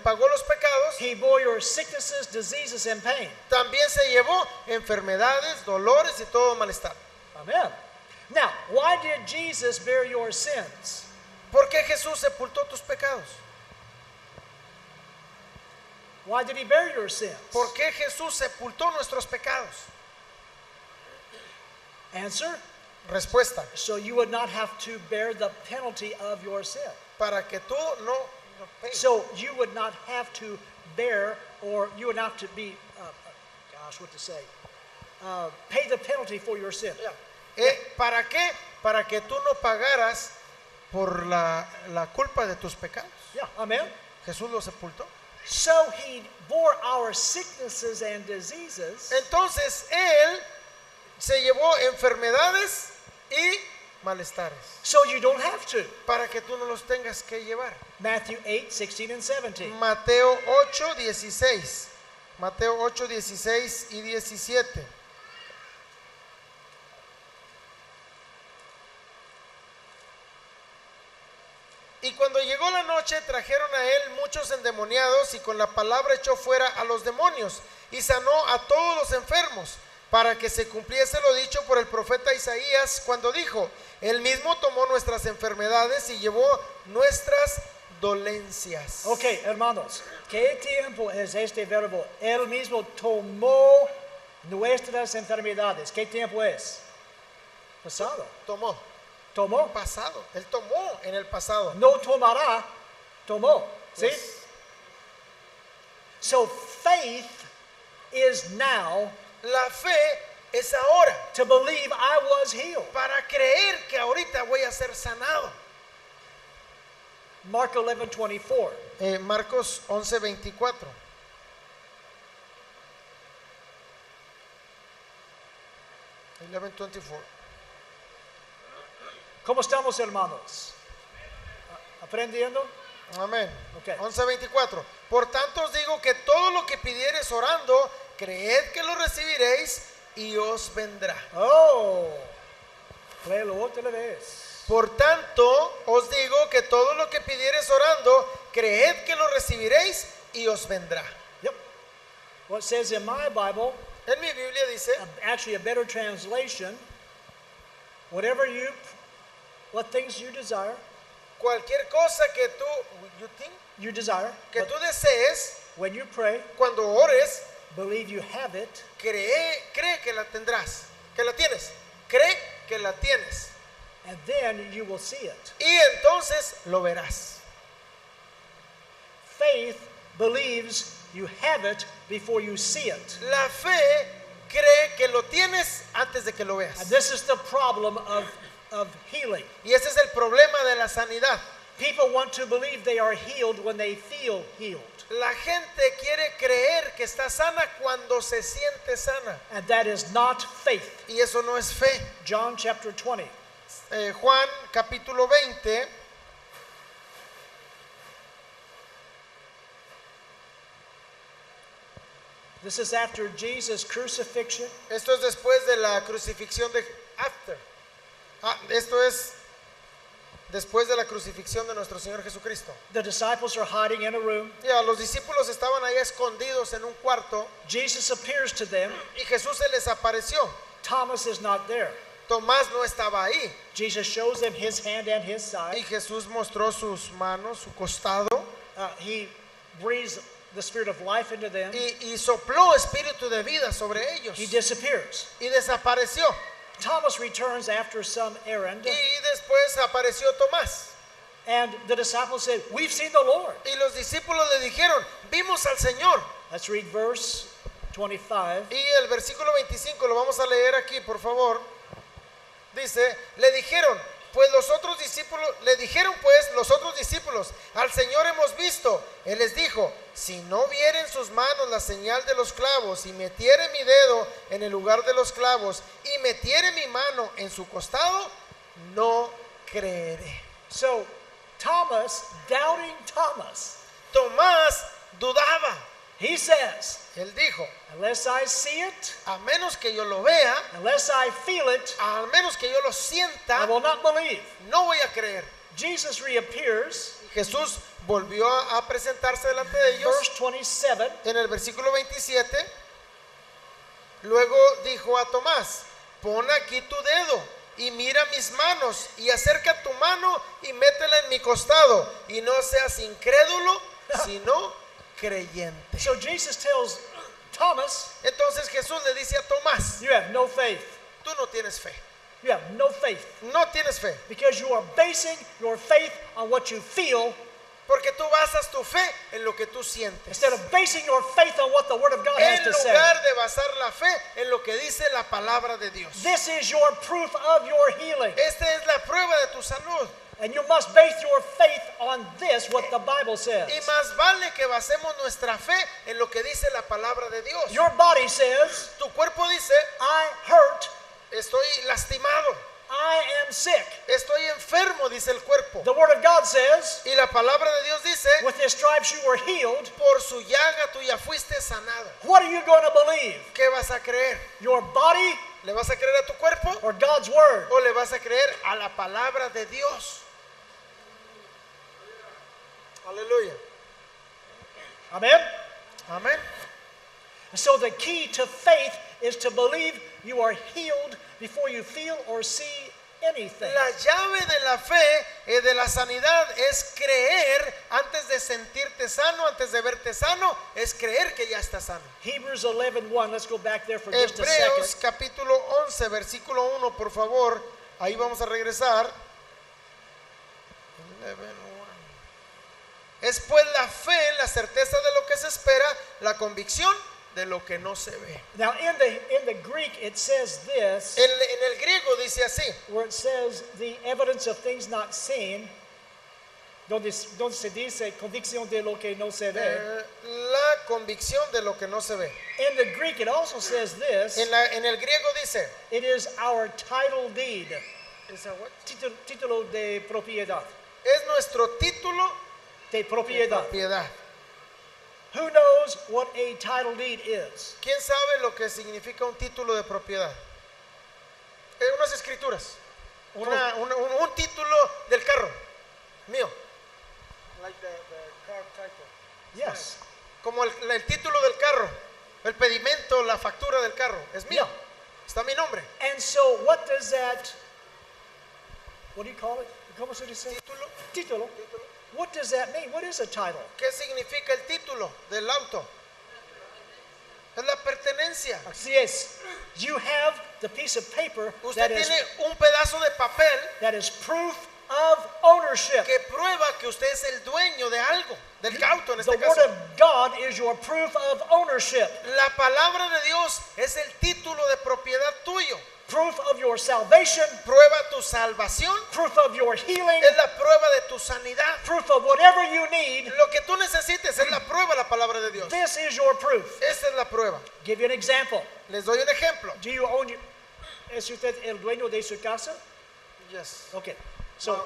pagó los pecados, he bore your sicknesses, diseases, and pain. también se llevó enfermedades, dolores y todo malestar. Amen. Now, why did Jesus bear your sins? ¿Por qué Jesús sepultó tus pecados? Why did he bear your sins? ¿Por qué Jesús sepultó nuestros pecados? Answer, Respuesta, so you would not have to bear the penalty of your sin. para que tú no peques. So you would not have to bear, or you would not have to be, pay the penalty for your sin. ¿Para qué? Para que tú no pagaras por la culpa de tus pecados. Yeah, amen. Jesús lo sepultó. So he bore our sicknesses and diseases, Entonces Él se llevó enfermedades y malestares so you don't have to. para que tú no los tengas que llevar. Matthew 8, 16 and 17. Mateo 8, 16. Mateo 8, 16 y 17. Y cuando llegó la noche trajeron a él muchos endemoniados y con la palabra echó fuera a los demonios y sanó a todos los enfermos, para que se cumpliese lo dicho por el profeta Isaías cuando dijo: Él mismo tomó nuestras enfermedades y llevó nuestras dolencias. Ok, hermanos, ¿qué tiempo es este verbo? Él mismo tomó nuestras enfermedades. ¿Qué tiempo es? Pasado. Tomó, Tomó. pasado. Él tomó en el pasado. No tomará, tomó. ¿Sí? Yes. So faith is now La fe es ahora, to believe I was healed. para creer que ahorita voy a ser sanado. Mark 11:24. Marcos 11, 24. ¿Cómo estamos, hermanos? ¿Aprendiendo? Amén. Ok. 11:24. Por tanto os digo que todo lo que pidiereis orando, creed que lo recibiréis y os vendrá. Oh, léelo otra vez. Por tanto os digo que todo lo que pidiereis orando, creed que lo recibiréis y os vendrá. Yep. What says in my Bible, En mi Biblia dice, actually a better translation, what things you desire, cualquier cosa que tú but que tú desees, when you pray, cuando ores, believe you have it, cree que la tendrás, que la tienes. Cree que la tienes. and then you will see it. Y entonces lo verás. Faith believes you have it before you see it. La fe cree que lo tienes antes de que lo And veas. this is the problem of healing. Y ese es el problema de la sanidad. People want to believe they are healed when they feel healed. La gente quiere creer que está sana cuando se siente sana. And that is not faith. Y eso no es fe. John chapter 20. Juan capítulo 20. This is after Jesus' crucifixion. Esto es después de la crucifixión de after. Esto es después de la crucifixión de nuestro Señor Jesucristo. The disciples are hiding in a room. Ya, los discípulos estaban ahí escondidos en un cuarto Jesus appears to them. y Jesús se les apareció. Thomas is not there. Tomás no estaba ahí Jesus shows them his hand and his y side. Jesús mostró sus manos, su costado He breathes the spirit of life into them. y sopló espíritu de vida sobre ellos He disappears. y desapareció. Thomas returns after some errand, Y después apareció Tomás and the disciples said, "We've seen the Lord." y los discípulos le dijeron: vimos al Señor. Let's read verse 25. Y el versículo 25 lo vamos a leer aquí, por favor. Dice: le dijeron pues los otros discípulos, al Señor hemos visto. Él les dijo: si no viere en sus manos la señal de los clavos, y metiere mi dedo en el lugar de los clavos, y metiere mi mano en su costado, no creeré. So Thomas, doubting Thomas, Tomás dudaba. he says, Él dijo: unless I see it, a menos que yo lo vea, unless I feel it, a menos que yo lo I sienta, will not believe. no voy a creer. Jesus reappears, Jesús volvió a presentarse delante de ellos. verse 27. En el versículo 27, luego dijo a Tomás: pon aquí tu dedo y mira mis manos, y acerca tu mano y métela en mi costado, y no seas incrédulo, sino creyente. So Jesus tells Thomas, Entonces Jesús le dice a Tomás, you have no faith. tú no tienes fe, You have no faith no tienes fe, because you are basing your faith on what you feel porque tú basas tu fe en lo que tú sientes, instead of basing your faith on what the Word of God has en to say. lugar de basar la fe en lo que dice la palabra de Dios. This is your proof of your healing. Esta es la prueba de tu salud. And you must base your faith on this, what the Bible says. Y más vale que basemos nuestra fe en lo que dice la palabra de Dios. Your body says, Tu cuerpo dice, I hurt, estoy lastimado, I am sick. estoy enfermo, dice el cuerpo. The Word of God says, Y la palabra de Dios dice, with His stripes you were healed. por su llaga tú ya fuiste sanado. What are you going to believe? ¿Qué vas a creer? Your body ¿Le vas a creer a tu cuerpo or God's Word? o le vas a creer a la palabra de Dios? Aleluya. Amen? Amén. So the key to faith is to believe you are healed before you feel or see anything. La llave de la fe de la sanidad es creer antes de sentirte sano, antes de verte sano, es creer que ya estás sano. Hebrews 11:1. Let's go back there for just a Hebreos second. capítulo 11, versículo 1, por favor. Ahí vamos a regresar. 11:1. Es pues la fe, la certeza de lo que se espera, la convicción de lo que no se ve. Now in the Greek it says this, En el griego dice así, where it says the evidence of things not seen, donde se dice convicción de lo que no se ve. la convicción de lo que no se ve. In the Greek it also says this, En el griego dice, it is our title deed, ¿is that what? título de propiedad, Es nuestro título de de propiedad. propiedad. Who knows what a title deed is? ¿Quién sabe lo que significa un título de propiedad? Unas escrituras. Un título del carro. Mío. Like the car title. Yes. Como el título del carro. El pedimento, la factura del carro. Es mío. Está mi nombre. And so what does that, what do you call it? ¿Cómo se dice? Título. Título. What does that mean? What is a title? ¿Qué significa el título del auto? Es la pertenencia. Así es. You have the piece of paper Usted that tiene un pedazo de papel is proof of ownership. que prueba que usted es el dueño de algo, del auto en The este Word caso. of God is your proof of ownership, La palabra de Dios es el título de propiedad tuyo. proof of your salvation, Prueba tu salvación, proof of your healing, es la prueba de tu sanidad. proof of whatever you need. Lo que tú necesites es la prueba, la palabra de Dios. This is your proof. Esta es la prueba. Give you an example. Les doy un ejemplo. Do you own ¿Es usted el dueño de su casa? Yes. Okay. So, My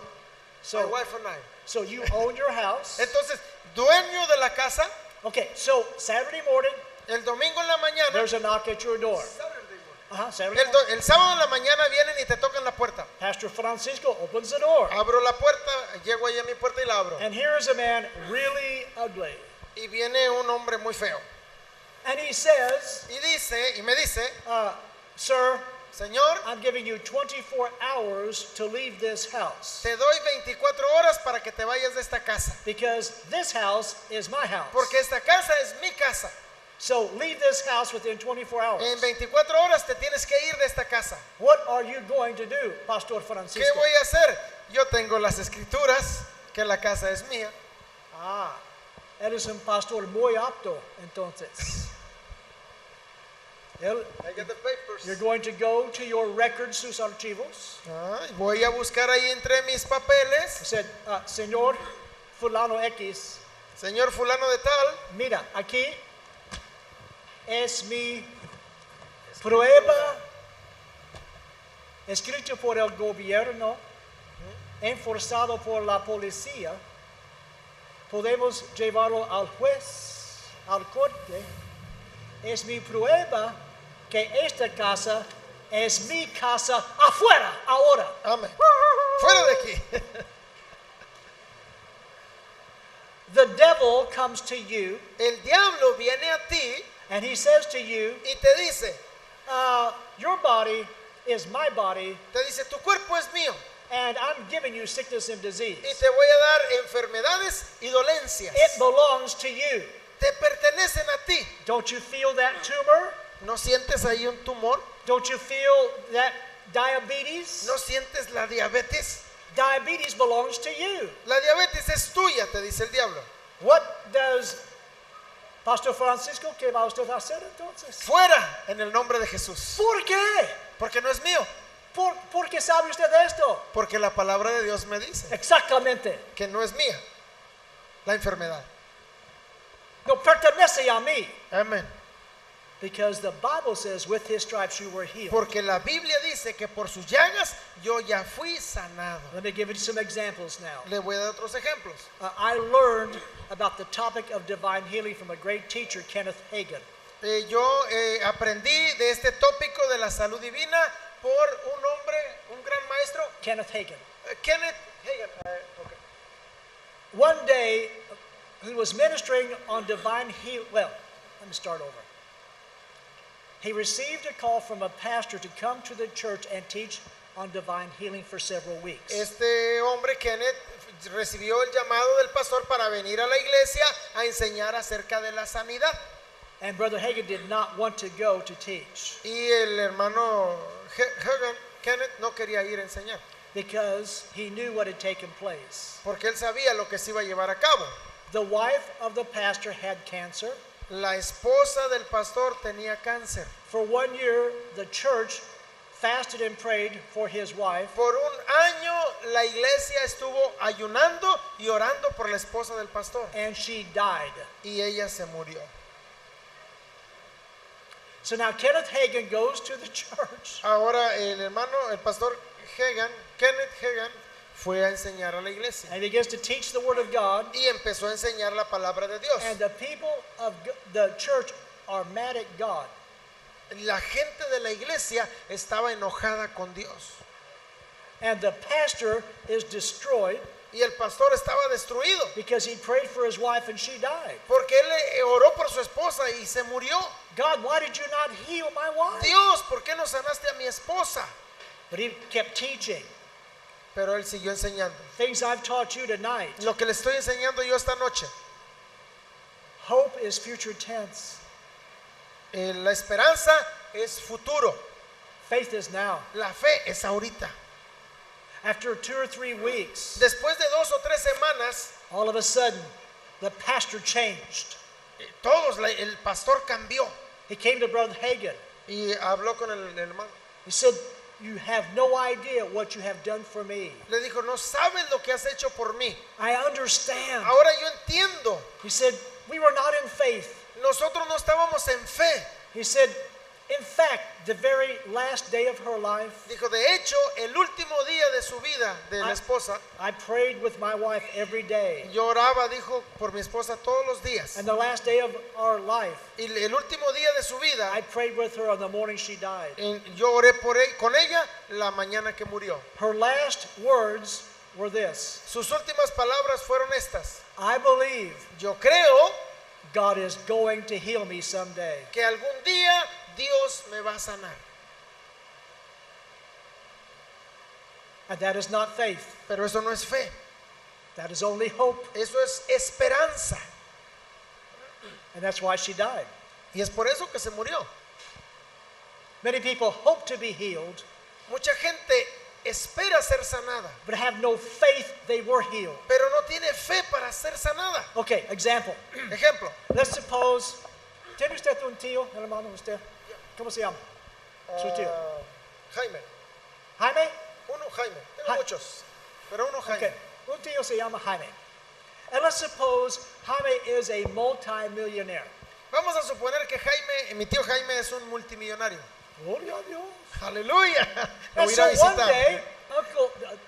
so, wife and I. so you own your house. Entonces, dueño de la casa, Okay. So Saturday morning, el domingo en la mañana, there's a knock at your door. Saturday el, morning. el sábado en la mañana vienen y te tocan la puerta. Pastor Francisco opens the door, Abro la puerta, llego ahí a mi puerta y la abro. and here is a man really ugly, Y viene un hombre muy feo. and he says, Y me dice, "Sir, Señor, I'm giving you 24 hours to leave this house te doy 24 horas para que te vayas de esta casa. because this house is my house. Porque esta casa es mi casa. So leave this house within 24 hours." En 24 horas te tienes que ir de esta casa. What are you going to do, Pastor ¿Qué Francisco? voy a hacer? Yo tengo las escrituras, que la casa es mía. Eres un pastor muy apto, entonces. You're going to go to your records, sus archivos. Voy a buscar ahí entre mis papeles. Said, Señor fulano X, Señor fulano de tal, mira, aquí es mi prueba escrito por el gobierno, enforzado por la policía. Podemos llevarlo al juez, al corte. Es mi prueba que esta casa es mi casa afuera, ahora. amén. Fuera de aquí. The devil comes to you El diablo viene a ti and he says to you, y te dice, your body is my body, te dice, tu cuerpo es mío and I'm giving you sickness and disease. y te voy a dar enfermedades y dolencias. It belongs to you. Te pertenecen a ti. Don't you feel that tumor? ¿No sientes ahí un tumor? Don't you feel that diabetes? ¿No sientes la diabetes? Diabetes belongs to you. La diabetes es tuya, te dice el diablo. What does Pastor Francisco, ¿qué va usted a hacer entonces? Fuera en el nombre de Jesús. ¿Por qué? Porque no es mío. ¿Por qué sabe usted de esto? Porque la palabra de Dios me dice Exactamente. que no es mía la enfermedad. No pertenece a mí. Amén. Because the Bible says, with his stripes you were healed. Porque la Biblia dice que por sus llagas yo ya fui sanado. Let me give you some examples now. Le voy a dar otros ejemplos. I learned about the topic of divine healing from a great teacher, Kenneth Hagin. Yo aprendí de este tópico de la salud divina por un hombre, un gran maestro, Kenneth Hagin. Kenneth Hagin. Okay. One day, he was ministering on divine healing. Well, let me start over. He received a call from a pastor to come to the church and teach on divine healing for several weeks. Este hombre, Kenneth, recibió el llamado del pastor para venir a la iglesia a enseñar acerca de la sanidad. And Brother Hagin did not want to go to teach Y el hermano Hagin, Kenneth, no quería ir a enseñar because he knew what had taken place. porque él sabía lo que se iba a llevar a cabo. The wife of the pastor had cancer. La esposa del pastor tenía cáncer. For 1 year, the church fasted and prayed for his wife. Por un año la iglesia estuvo ayunando y orando por la esposa del pastor And she died. y ella se murió. So now Kenneth Hagin goes to the church Ahora el hermano, el pastor Hagin, Kenneth Hagin, fue a enseñar a la iglesia and begins to teach the word of God. y empezó a enseñar la palabra de Dios. And the people of the church are mad at God. La gente de la iglesia estaba enojada con Dios And the pastor is destroyed y el pastor estaba destruido because he prayed for his wife and she died. porque él oró por su esposa y se murió. God, why did you not heal my wife? Dios, ¿por qué no sanaste a mi esposa? But he kept teaching. Pero él siguió enseñando. Things I've taught you tonight. Lo que le estoy enseñando yo esta noche. Hope is future tense. La esperanza es futuro. Faith is now. La fe es ahorita. After 2 or 3 weeks, Después de 2 o 3 semanas, all of a sudden, the pastor changed. el pastor cambió He came to Brother Hagin. y habló con el hermano. He said, you have no idea what you have done for me. Le dijo, no sabes lo que has hecho por mí. I understand. Ahora yo entiendo. He said, we were not in faith. Nosotros no estábamos en fe. He said, in fact, the very last day of her life, Dijo, de hecho, el último día de su vida, de la esposa, I prayed with my wife every day. yo oraba, dijo, por mi esposa todos los días. And the last day of our life, Y el último día de su vida, I prayed with her on the morning she died. yo oré con ella la mañana que murió. Her last words were this: Sus últimas palabras fueron estas. I believe Yo creo God is going to heal me someday. que algún día Dios me va a sanar. And that is not faith. Pero eso no es fe. That is only hope. Eso es esperanza. And that's why she died. Y es por eso que se murió. Many people hope to be healed, Mucha gente espera ser sanada, but have no faith they were healed. pero no tiene fe para ser sanada. Okay, example. Ejemplo, Let's suppose, ¿tiene usted un tío, hermano, usted? ¿Cómo se llama? Su tío. Jaime. Jaime? Uno Jaime. Tengo Ja- muchos, pero uno Jaime. Okay, un tío se llama Jaime. And let's suppose Jaime is a multi-millionaire. Vamos a suponer que Jaime, mi tío Jaime es un multimillonario. Gloria a Dios. Aleluya. Lo And voy a ir a so one visitar. day,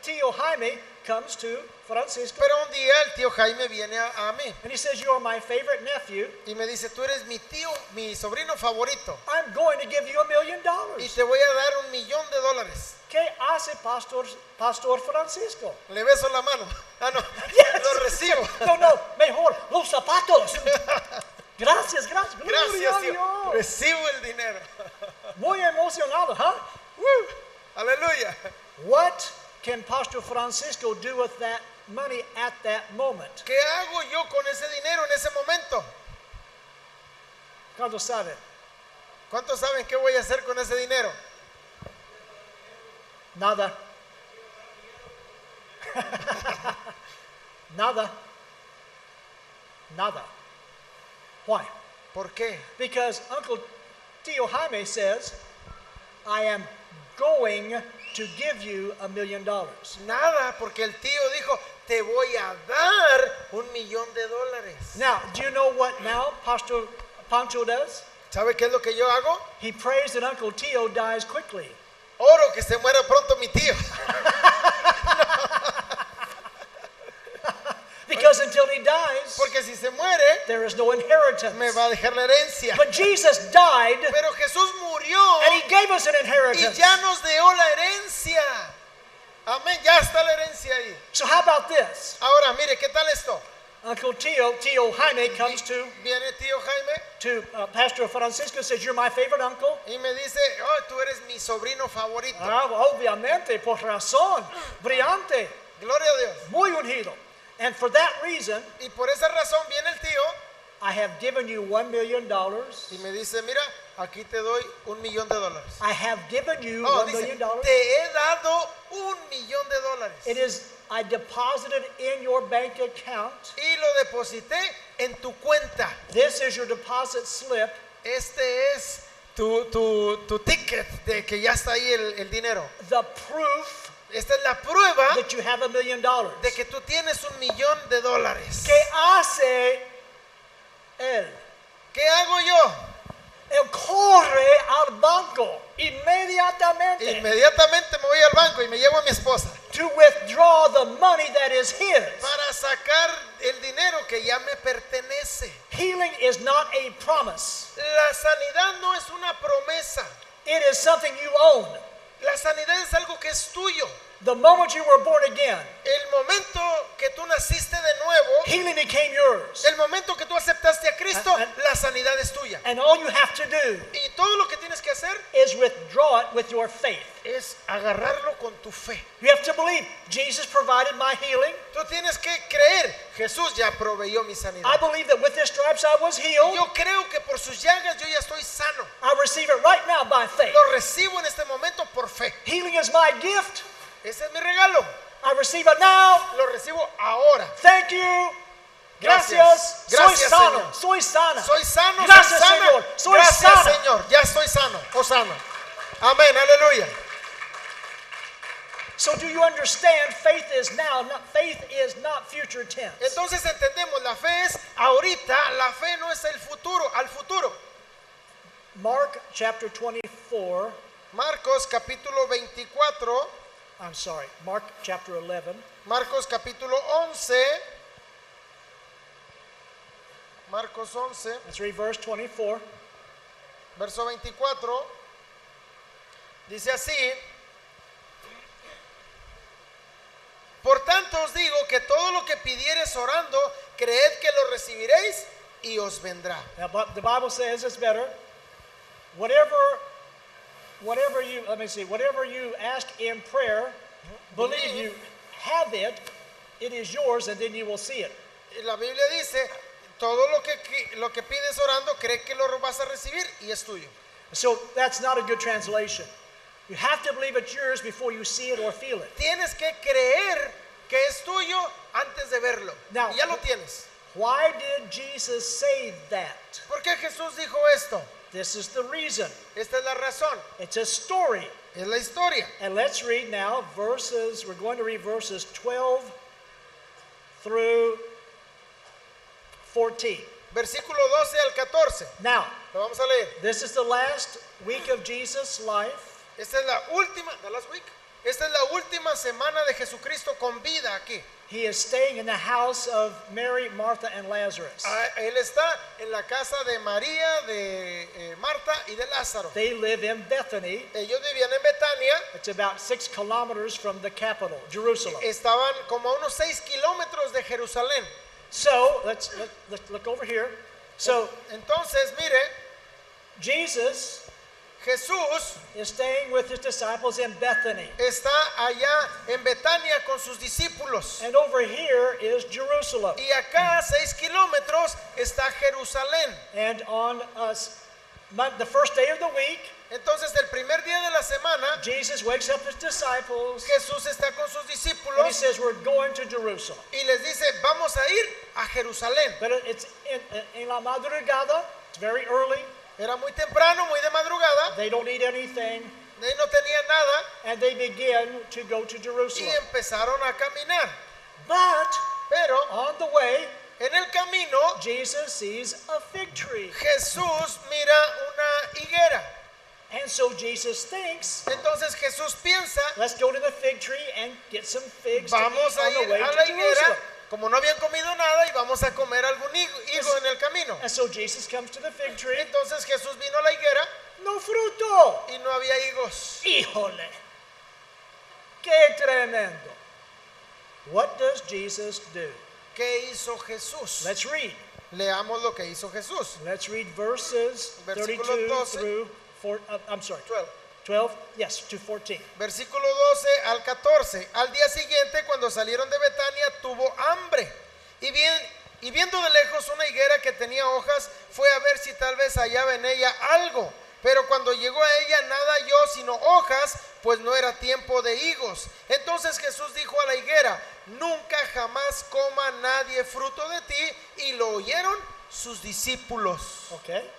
Tío Jaime comes to Francisco Pero un día el tío Jaime viene a mí and he says, you are my favorite nephew. y me dice, tú eres mi tío, mi sobrino favorito I'm going to give you $1 million. y te voy a dar $1,000,000. ¿Qué hace Pastor Francisco? Le beso la mano. Ah, no, Yes. lo recibo. No, mejor, los zapatos. Gracias. Gloria Gracias, a tío. Dios. Recibo el dinero. Muy emocionado, ¿huh? Aleluya. What can Pastor Francisco do with that money at that moment? ¿Qué hago yo con ese dinero en ese momento? ¿Cuántos saben? ¿Cuántos saben qué voy a hacer con ese dinero? Nada. Nada. Nada. Why? ¿Por qué? Because Uncle Tio Jaime says, I am going to give you $1 million. Nada, porque el tío dijo, te voy a dar $1,000,000. Now, do you know what now Pastor Pancho does? ¿Sabe qué es lo que yo hago? He prays that Uncle Tio dies quickly. Oro que se muera pronto mi tío. Because until he dies, Porque si se muere, there is no inheritance. me va a dejar la herencia. But Jesus died, Pero Jesús murió and he gave us an y inheritance. ya nos dio la herencia. Amén, ya está la herencia ahí. So how about this? Ahora, mire, ¿qué tal esto? Uncle Tio Jaime comes to Viene tío Jaime Pastor Francisco, says, you're my favorite uncle. y me dice, oh, tú eres mi sobrino favorito. Obviamente, por razón, brillante, Gloria a Dios. muy ungido. And for that reason, Y por esa razón viene el tío I have given you $1 million. y me dice, mira, aquí te doy $1,000,000. I have given you Oh, $1 dice, million. te he dado $1,000,000. It is, I deposited in your bank account. Y lo deposité en tu cuenta. This is your deposit slip. Este es tu ticket de que ya está ahí el dinero. The proof Esta es la prueba that you have $1 million. de que tú tienes $1,000,000. ¿Qué hace él? ¿Qué hago yo? Él corre al banco inmediatamente Inmediatamente me voy al banco y me llevo a mi esposa to withdraw the money that is his. para sacar el dinero que ya me pertenece. Healing is not a promise. La sanidad no es una promesa. It is something you own. La sanidad es algo que es tuyo. The moment you were born again, El momento que tú naciste de nuevo, healing became yours. el momento que tú aceptaste a Cristo, And- la sanidad es tuya. And all you have to do Y todo lo que tienes que hacer is withdraw it with your faith. es agarrarlo con tu fe. You have to believe Jesus provided my healing. Tú tienes que creer, Jesús ya proveyó mi I sanidad. believe that with his stripes I was healed. Yo creo que por sus llagas yo ya estoy sano. I receive it right now by faith. Lo recibo en este momento por fe. Healing is my gift. Ese es mi regalo. I receive it now. Lo recibo ahora. Thank you. Gracias. Gracias. Gracias, soy sano. Señor. Soy sana. Soy sano, Gracias, soy sana. Señor. Soy Gracias, sana. Señor. Ya estoy sano o sana. Amén, aleluya. So do you understand? Faith is now. Faith is not future tense. Entonces entendemos, la fe es ahorita, la fe no es el futuro, al futuro. Mark chapter 24. Marcos capítulo 24, I'm sorry. Mark chapter 11. Marcos capítulo 11, Marcos 11, Let's read verse 24. verso 24, dice así: por tanto os digo que todo lo que pidiereis orando, creed que lo recibiréis y os vendrá. Now, but the Bible says it's better. Whatever you ask in prayer, believe you have it, it is yours, and then you will see it. Y la Biblia dice, todo lo que pides orando, cree que lo vas a recibir y es tuyo. So that's not a good translation. You have to believe it's yours before you see it or feel it. Tienes que creer que es tuyo antes de verlo. Now, Y ya lo tienes. Why did Jesus say that? ¿Por qué Jesús dijo esto? This is the reason. Esta es la razón, It's a story. es la historia. And let's read now we're going to read verses 12 through 14. Versículo 12 al 14. Now, Lo vamos a leer. this is the last week of Jesus' life. Esta es la última, the last week. Esta es la última semana de Jesucristo con vida aquí. He is staying in the house of Mary, Martha, and Lazarus. Él está en la casa de María, de Marta y de Lázaro. They live in Bethany. Ellos vivían en Betania. It's about 6 kilometers from the capital, Jerusalem. Estaban como a unos 6 kilómetros de Jerusalén. So let's look over here. So Entonces, mire, Jesus Jesús is staying with his disciples in Bethany. está allá en Betania con sus discípulos. And over here is Jerusalem. Y acá a 6 kilómetros está Jerusalén. And on the first day of the week, Entonces el primer día de la semana, Jesus wakes up his disciples Jesús está con sus and he discípulos says, we're going to Jerusalem. y les dice, vamos a ir a Jerusalén. But it's in la madrugada, it's very early. Era muy temprano, muy de madrugada, They don't eat anything, y no tenían nada and they begin to go to y Jerusalem. empezaron a caminar. But Pero on the way, en el camino Jesus sees a fig tree. Jesús mira una higuera. And so Jesus thinks, Entonces Jesús piensa, let's go to the fig tree and get some figs to vamos eat a on the ir way a to la Jerusalem. higuera, como no habían comido nada, y vamos a comer algún higo en el camino. And so Jesus comes to the fig tree. Entonces Jesús vino a la higuera No fruto. y no había higos. Híjole. Qué tremendo. What does Jesus do? ¿Qué hizo Jesús? Let's read. Leamos lo que hizo Jesús. Let's read verses Versículo 32 12. through 12. 12, yes, to 14. Versículo 12 al 14. Al día siguiente, cuando salieron de Betania, tuvo hambre. Y viendo de lejos una higuera que tenía hojas, fue a ver si tal vez hallaba en ella algo. Pero cuando llegó a ella, nada halló sino hojas, pues no era tiempo de higos. Entonces Jesús dijo a la higuera, nunca jamás coma nadie fruto de ti. Y lo oyeron sus discípulos. Okay.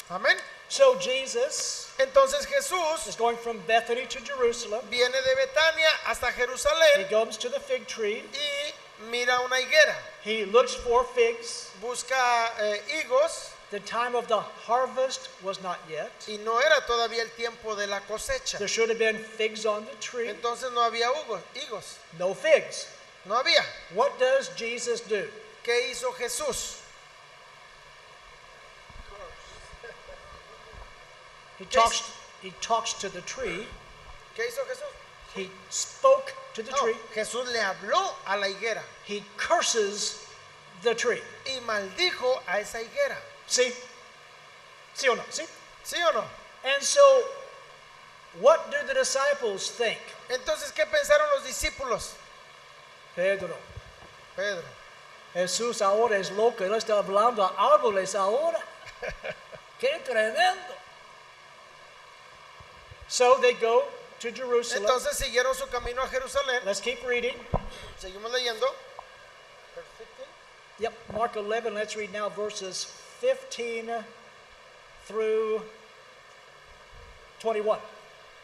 Amén. So Jesus Entonces Jesús is going from Bethany to Jerusalem. viene de Betania hasta He Jerusalén comes to the fig tree. y mira una higuera. He looks for figs. Busca higos The time of the harvest was not yet. y no era todavía el tiempo de la cosecha. There should have been figs on the tree. Entonces no había higos. No figs. No había. What does Jesus do? ¿Qué hizo Jesús? He talks to the tree. ¿Qué hizo Jesús? He spoke to the No, tree. Jesús le habló a la higuera He curses the tree. y maldijo a esa higuera. See? See or no? See? ¿Sí o no? And so, what do the disciples think? Entonces, ¿qué pensaron los discípulos? Pedro, Pedro. Jesús ahora es loco, él está hablando a árboles ahora. ¡Qué tremendo! So they go to Jerusalem. Entonces siguieron su camino a Jerusalén. Let's keep reading. Seguimos leyendo. Yep, Mark 11, let's read now verses 15 through 21.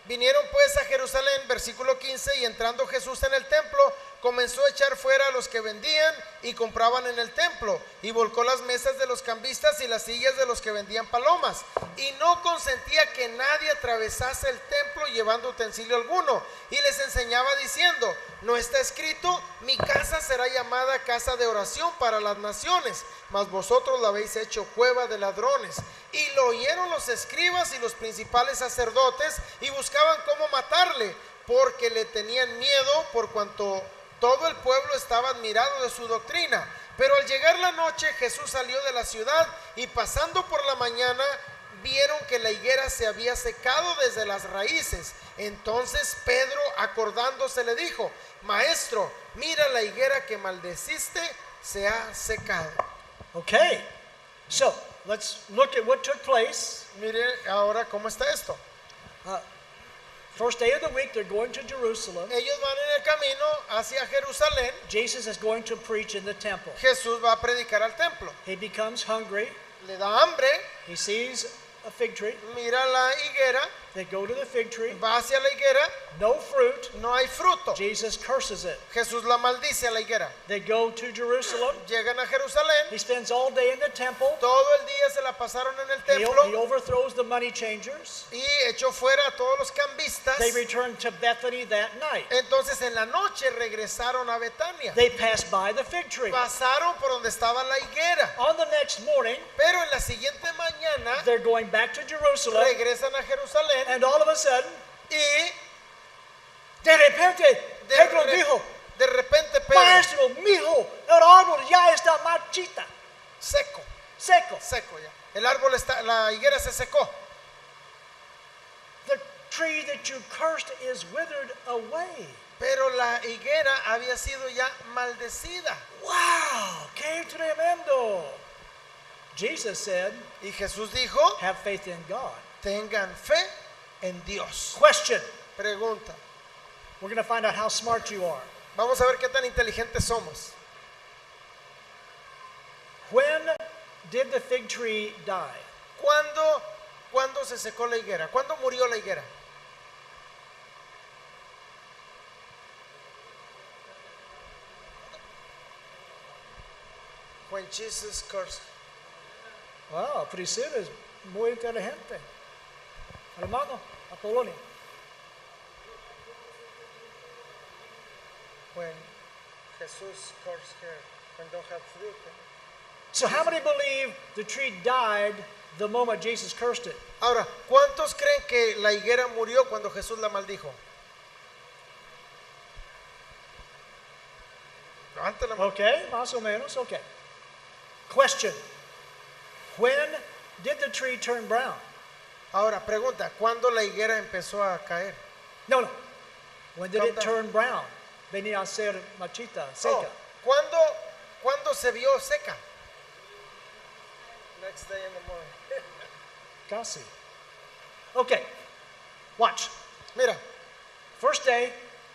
Vinieron pues a Jerusalén, versículo 15, y entrando Jesús en el templo, comenzó a echar fuera a los que vendían y compraban en el templo, y volcó las mesas de los cambistas y las sillas de los que vendían palomas, y no consentía que nadie atravesase el templo llevando utensilio alguno, y les enseñaba diciendo, no está escrito, mi casa será llamada casa de oración para las naciones, mas vosotros la habéis hecho cueva de ladrones. Y lo oyeron los escribas y los principales sacerdotes y buscaban cómo matarle, porque le tenían miedo por cuanto todo el pueblo estaba admirado de su doctrina. Pero al llegar la noche Jesús salió de la ciudad y pasando por la mañana vieron que la higuera se había secado desde las raíces. Entonces Pedro, acordándose, le dijo, Maestro, mira, la higuera que maldeciste se ha secado. Okay, so let's look at what took place. Mire ahora cómo está esto. First day of the week, they're going to Jerusalem. Ellos van en el camino hacia Jerusalén. Jesus is going to preach in the temple. Jesús va a predicar al templo. He becomes hungry. Le da hambre, He sees a fig tree. mira la higuera, They go to the fig tree. va hacia la higuera, No fruit. no hay fruto. Jesus curses it. Jesús la maldice a la higuera. They go to Jerusalem. Llegan a Jerusalén, He spends all day in the temple. todo el día se la pasaron en el He templo overthrows the money changers. y echó fuera a todos los cambistas. They return to Bethany that night. Entonces en la noche regresaron a Betania. They pass by the fig tree. Pasaron por donde estaba la higuera. On the next morning, Pero en la siguiente mañana they're going back to Jerusalem. regresan a Jerusalén And all of a sudden, y de repente, Pedro dijo, de repente Pedro, Maestro, mijo, el árbol ya está marchita, seco seco. ya. El árbol está, la higuera se secó. tree that you cursed is withered away. Pero la higuera había sido ya maldecida. Wow, qué tremendo. Jesus said, Y Jesús dijo, have faith in God. tengan fe en Dios. Question. Pregunta. We're going to find out how smart you are. Vamos a ver qué tan inteligentes somos. When did the fig tree die? ¿Cuándo se secó la higuera? ¿Cuándo murió la higuera? When Jesus cursed. Wow, Priscila es muy inteligente. Hermano, Apolonio. When Jesus cursed her, when don't have fruit. So how many believe the tree died the moment Jesus cursed it? Ahora, ¿cuántos creen que la higuera murió cuando Jesús la maldijo? Levante la mano. Okay, más o menos, okay. Question. When did the tree turn brown? Ahora, pregunta, ¿cuándo la higuera empezó a caer? No. When did it ¿Cuándo? turn brown? Venía a ser machita, Oh, seca. ¿cuándo se vio seca? Next day in the morning. Casi. Okay, watch. Mira, First day,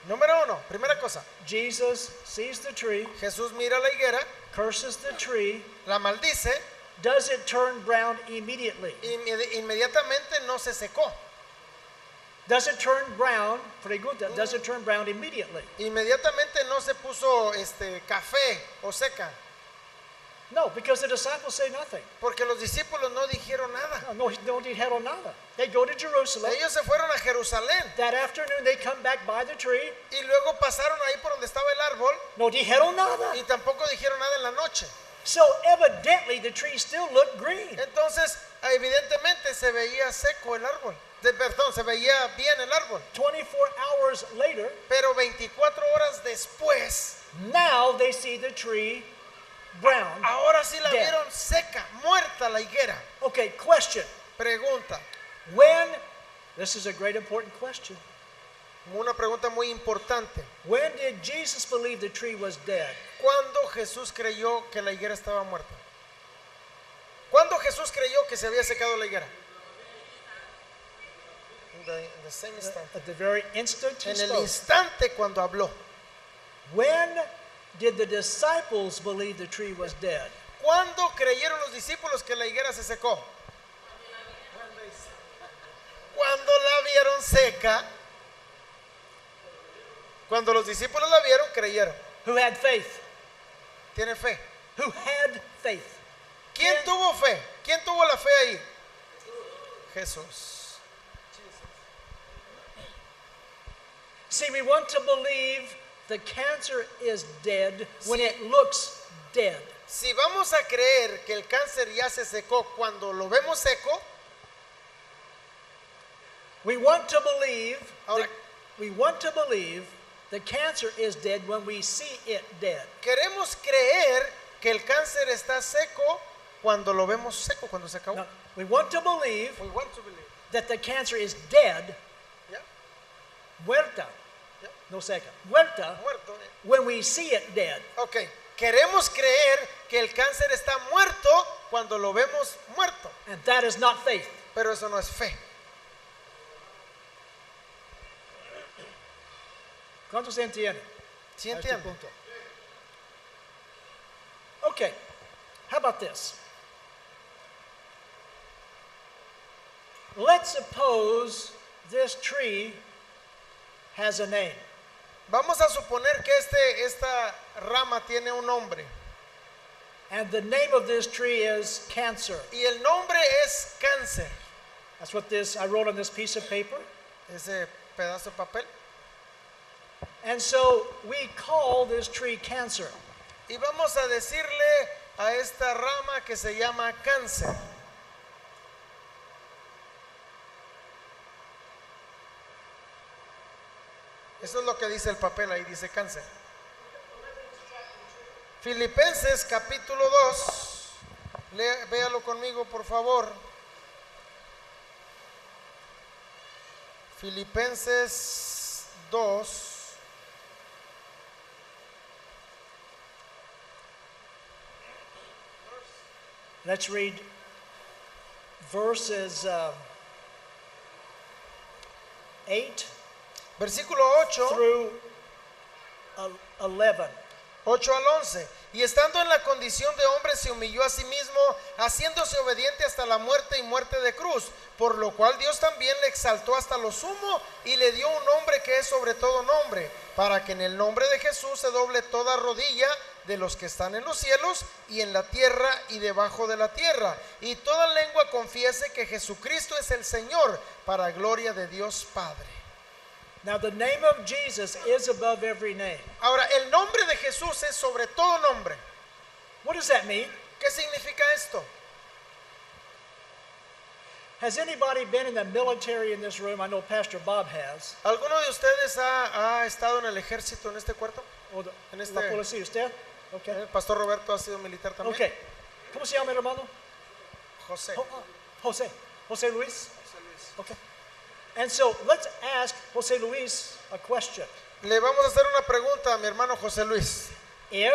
número 1, primera cosa, Jesus sees the tree, Jesús mira la higuera, curses the tree. la maldice, Does it turn brown immediately? inmediatamente no se secó, Does it turn brown? Pregunta, does it turn brown immediately? inmediatamente no se puso café o seca, No, because the disciples say nothing. porque los discípulos no dijeron nada. No dijeron nada. They go to Jerusalem. Ellos se fueron a Jerusalén That afternoon they come back by the tree. y luego pasaron ahí por donde estaba el árbol No dijeron nada. y tampoco dijeron nada en la noche. So evidently the tree still looked green. Entonces, evidentemente se veía seco el árbol. Perdón, se veía bien el árbol. 24 hours later, Pero 24 horas después, now they see the tree brown. ahora sí la Dead. vieron seca, muerta la higuera. Okay, question. Pregunta, This is a great important question. una pregunta muy importante. When did Jesus believe the tree was dead? ¿Cuándo Jesús creyó que la higuera estaba muerta? ¿Cuándo Jesús creyó que se había secado la higuera? In the same instant. At the very instant he En el spoke. instante cuando habló. When did the disciples believe the tree was dead? ¿Cuándo creyeron los discípulos que la higuera se secó? Cuando la vieron seca. Cuando los discípulos la vieron, creyeron. Who had faith? Tiene fe. Who had faith? ¿Quién tuvo fe? ¿Quién tuvo la fe ahí? Jesús. See, we want to believe the cancer is dead when it looks dead. Si vamos a creer que el cáncer ya se secó cuando lo vemos seco, We want to believe Ahora- the cancer is dead when we see it dead. queremos creer que el cáncer está seco cuando lo vemos seco, cuando se acabó. No, we want to believe We want to believe. that the cancer is dead, ¿Ya? muerta, ¿Ya? no seca, muerta, Muerto. when we see it dead. Ok, queremos creer que el cáncer está muerto cuando lo vemos muerto, And that is not faith. pero eso no es fe. ¿Cuánto se entiende? ¿Sí A este entiende? punto. Okay, how about this? Let's suppose this tree has a name. Vamos a suponer que esta rama tiene un nombre And the name of this tree is cancer. y el nombre es cáncer. That's what I wrote on this piece of paper. Ese pedazo de papel. And so we call this tree cancer. Y vamos a decirle a esta rama que se llama cáncer. Eso es lo que dice el papel ahí, dice cáncer. Filipenses capítulo 2. Véalo conmigo, por favor. Filipenses 2. Let's read verses 8 Versículo 8. through 11. 8 al 11. Y estando en la condición de hombre se humilló a sí mismo, haciéndose obediente hasta la muerte y muerte de cruz, por lo cual Dios también le exaltó hasta lo sumo y le dio un nombre que es sobre todo nombre, para que en el nombre de Jesús se doble toda rodilla de los que están en los cielos y en la tierra y debajo de la tierra, y toda lengua confiese que Jesucristo es el Señor, para gloria de Dios Padre. Now the name of Jesus is above every name. Ahora, el nombre de Jesús es sobre todo nombre. What does that mean? ¿Qué significa esto? Has anybody been in the military in this room? I know Pastor Bob has. ¿Alguno de ustedes ha estado en el ejército en este cuarto? O En este- la policía, ¿usted? Okay. El pastor Roberto ha sido militar también. Okay. ¿Cómo se llama, hermano? José. Jose. Jose Luis? Okay. And so let's ask Jose Luis a question. Le vamos a hacer una pregunta a mi hermano José Luis. In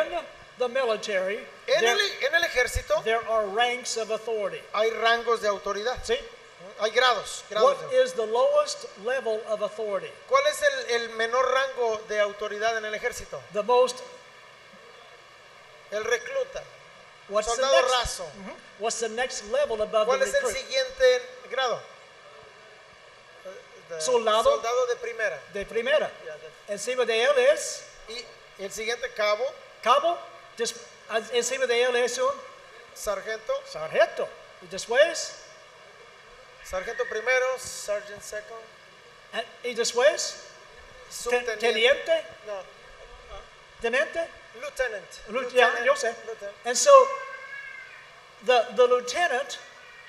the military, En there, el ejército there are ranks of authority. hay rangos de autoridad. See? Hay grados. What de- is the lowest level of authority? ¿Cuál es el menor rango de autoridad en el ejército? The most, El recluta. what's the Soldado next? raso. What's the next level above ¿Cuál the es el recruit? siguiente grado? Soldado. Soldado de primera. De primera. Ya, de- Encima de él es Y el siguiente cabo, cabo. Encima de él es un sargento, sargento. Y después, sargento primero, sergeant second, y después, subteniente. teniente, No, teniente. lieutenant. Yeah, yo sé. Lieutenant. And so the lieutenant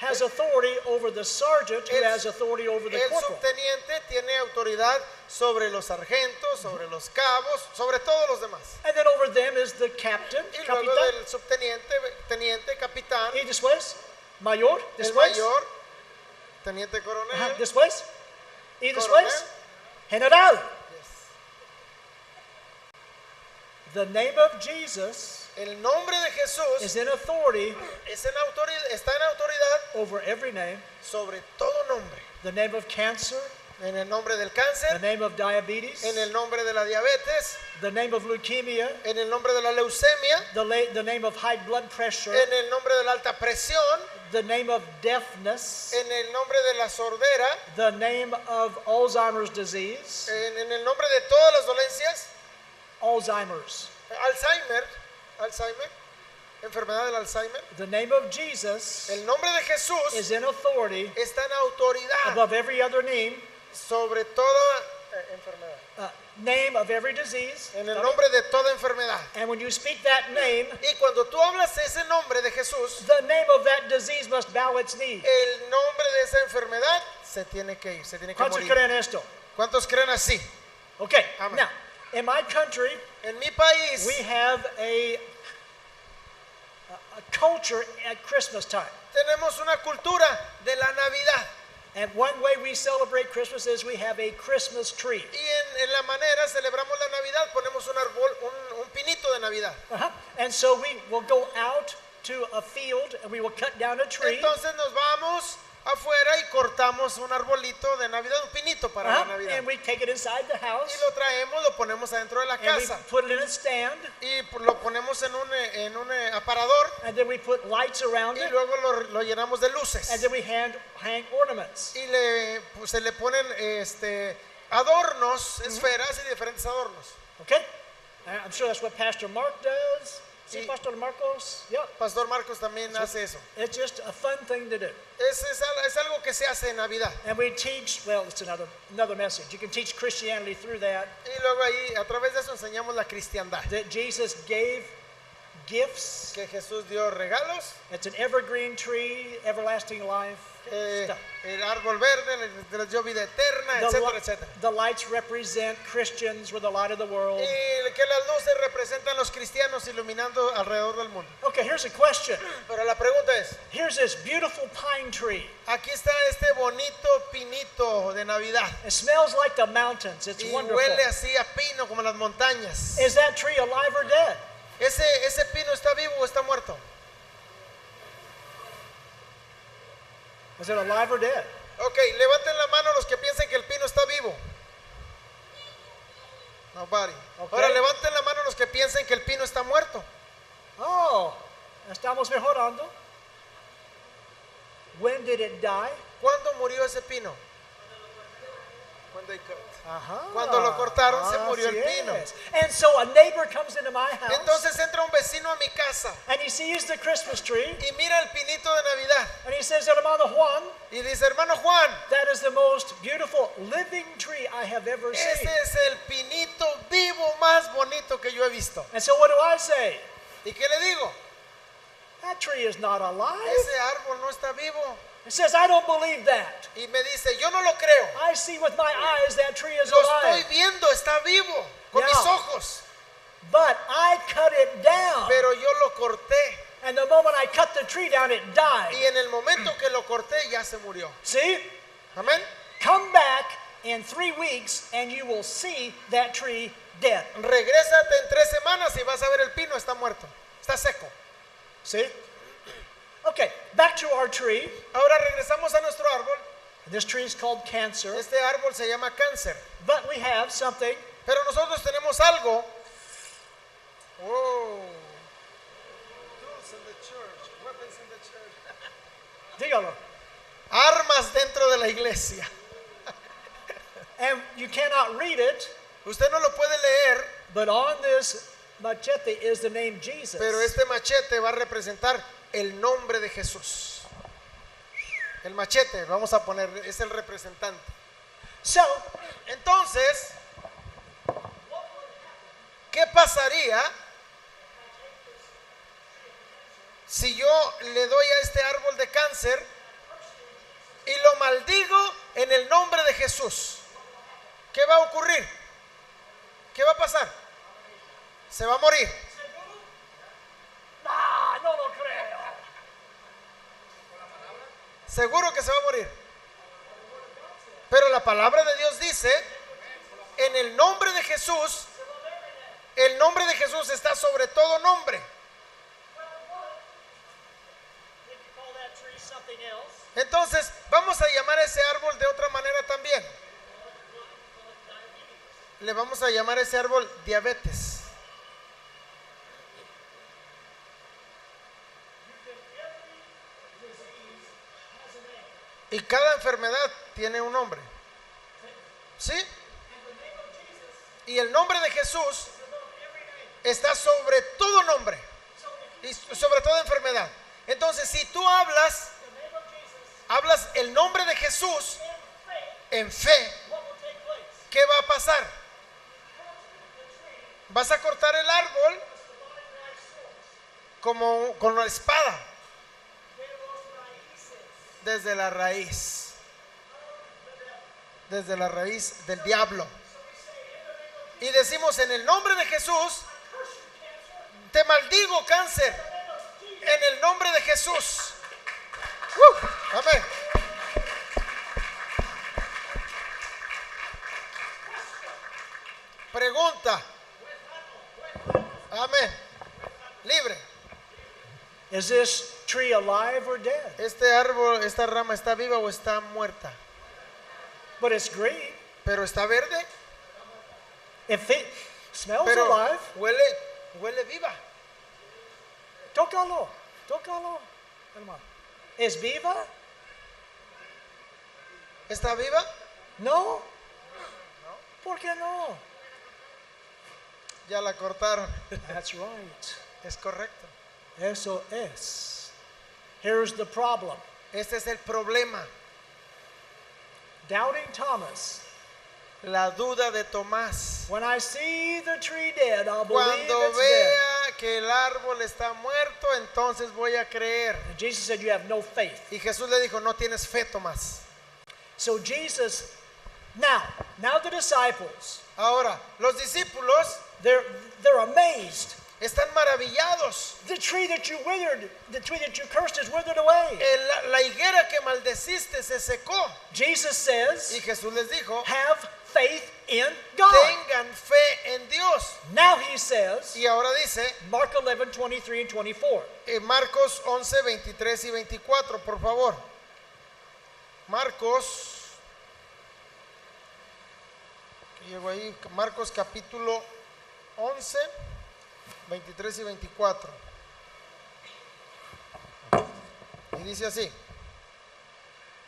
has authority over the sergeant, who El- has authority over the El corporal. subteniente tiene autoridad sobre los sargentos, sobre los cabos, sobre todos los demás. And then over them is the captain, Y luego capitán. del subteniente, teniente, capitán, Y después, mayor, el después, mayor, teniente ajá, coronel, después, y coronel. después, general. Yes. The name of Jesus El nombre de Jesús is in authority está en autoridad over every name. sobre todo nombre. The name of cancer, En el nombre del the cáncer, name of diabetes, en el nombre de la diabetes, the name of leukemia, en el nombre de la leucemia, the name of high blood pressure, en el nombre de la alta presión, the name of deafness, en el nombre de la sordera, the name of Alzheimer's disease, en el nombre de todas las dolencias, Alzheimer's. Alzheimer, enfermedad del Alzheimer. The name of Jesus El nombre de Jesús is in authority está en autoridad above every other name, sobre toda enfermedad, name of every disease. en el nombre de toda enfermedad. And when you speak that name, Y cuando tú hablas ese nombre de Jesús, the name of that disease must bow its knee. el nombre de esa enfermedad se tiene que ir, se tiene que ¿Cuántos morir. creen esto? ¿Cuántos creen así? Okay, Amen. now, in my country, En mi país we have a culture at Christmas time. tenemos una cultura de la Navidad. And one way we celebrate Christmas is we have a Christmas tree. Y en la manera celebramos la Navidad, ponemos un árbol, un pinito de Navidad. And so we will go out to a field and we will cut down a tree. Entonces nos vamos afuera y cortamos un arbolito de Navidad, un pinito para la Navidad. And we take it inside the house Y lo traemos, lo ponemos adentro de la and we casa put it in a stand y lo ponemos en un aparador and then we put lights around y it luego lo llenamos de luces and then we hang ornaments. y se le ponen adornos, esferas y diferentes adornos. Okay? I'm sure that's what Pastor Mark does. See, Y- Pastor Marcos? Yeah. Pastor Marcos también hace eso. It's just a fun thing to do. Es algo que se hace en Navidad. And we teach, well, it's another message. You can teach Christianity through that. Y luego ahí, a través de eso enseñamos la cristiandad. That Jesus gave gifts. que Jesús dio regalos, It's an evergreen tree, everlasting life. stuff. el árbol verde les dio vida eterna, The, etcétera, li- etcétera. the lights represent Christians. We're the light of the world. Y que las luces representan los cristianos iluminando alrededor del mundo. Okay, here's a question. Pero la pregunta es, Here's this beautiful pine tree. aquí está este bonito pinito de Navidad. It smells like the mountains. It's Y wonderful. huele así a pino como las montañas. Is that tree alive or dead? ¿Ese pino está vivo o está muerto? Is it alive or dead? Ok, levanten la mano los que piensen que el pino está vivo. Nobody. Ok. Ahora levanten la mano los que piensen que el pino está muerto. Oh, estamos mejorando. When did it die? ¿Cuándo murió ese pino? Ajá. Cuando lo cortaron, se murió el Así pino. es. And so a neighbor comes into my house Entonces entra un vecino a mi casa and he sees the Christmas tree y mira el pinito de Navidad and he says, Hermano Juan, y dice, hermano Juan, that is the most beautiful living tree I have ever seen. ese es el pinito vivo más bonito que yo he visto. And so what do I say? ¿Y qué le digo? That tree is not alive. Ese árbol no está vivo. It says, I don't believe that. Y me dice, yo no lo creo. I see with my eyes that tree is Lo estoy alive. viendo, está vivo con Ya. mis ojos. But I cut it down. Pero yo lo corté. And the moment I cut the tree down, it died. Y en el momento que lo corté ya se murió. See? Amén. Come back in 3 weeks and you will see that tree dead. Regrésate en 3 semanas y vas a ver el pino está muerto. Está seco. See? Okay, back to our tree. Ahora regresamos a nuestro árbol. This tree is called cancer. Este árbol se llama cáncer. But we have something. Pero nosotros tenemos algo. Oh. Tools in the church, weapons in the church. Dígalo. Armas dentro de la iglesia. And you cannot read it, Usted no lo puede leer, but on this machete is the name Jesus. pero este machete va a representar el nombre de Jesús. El machete, vamos a poner, es el representante. So, Entonces, ¿qué pasaría si yo le doy a este árbol de cáncer y lo maldigo en el nombre de Jesús? ¿Qué va a ocurrir? ¿Qué va a pasar? Se va a morir. no lo creo. Seguro que se va a morir. Pero la palabra de Dios dice, en el nombre de Jesús, el nombre de Jesús está sobre todo nombre. We can call that tree something else. Entonces, vamos a llamar a ese árbol de otra manera también. Le vamos a llamar a ese árbol diabetes. Y cada enfermedad tiene un nombre. ¿Sí? Y el nombre de Jesús está sobre todo nombre y sobre toda enfermedad. Entonces, si tú hablas el nombre de Jesús en fe, What will take place? ¿qué va a pasar? Vas a cortar el árbol como con la espada desde la raíz del diablo. Y decimos, en el nombre de Jesús te maldigo, cáncer, en el nombre de Jesús. Amén. Pregunta. Amén. Libre. Is this tree alive or dead? Este árbol, esta rama, ¿está viva o está muerta? But it's green. Pero está verde, If it smells pero alive, huele viva. tócalo, hermano. ¿Es viva? ¿Está viva? No. ¿Por qué no? Ya la cortaron. That's right. Es correcto. Eso es. Here's the problem. Este es el problema. Doubting Thomas. La duda de Tomás. When I see the tree dead, I'll believe Cuando it's dead. vea que el árbol está muerto, entonces voy a creer. And Jesus said, you have no faith. Y Jesús le dijo, no tienes fe, Tomás. So Jesus, now the disciples, Ahora, los discípulos they're amazed. están maravillados. The tree that you withered, the tree that you cursed is withered away. La higuera que maldeciste se secó. Jesus says, Y Jesús les dijo, have faith in God. tengan fe en Dios. Now he says, Y ahora dice, Mark 11, 23 and 24. Marcos 11, 23 y 24, por favor. Marcos, que llego ahí, Marcos capítulo 11, 23 y 24. Y dice así: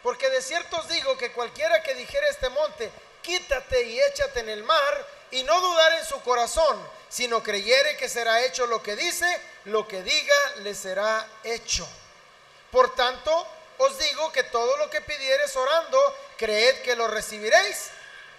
porque de cierto os digo que cualquiera que dijere a este monte, quítate y échate en el mar, y no dudar en su corazón, sino creyere que será hecho lo que dice, lo que diga le será hecho. Por tanto, os digo que todo lo que pidiereis orando, creed que lo recibiréis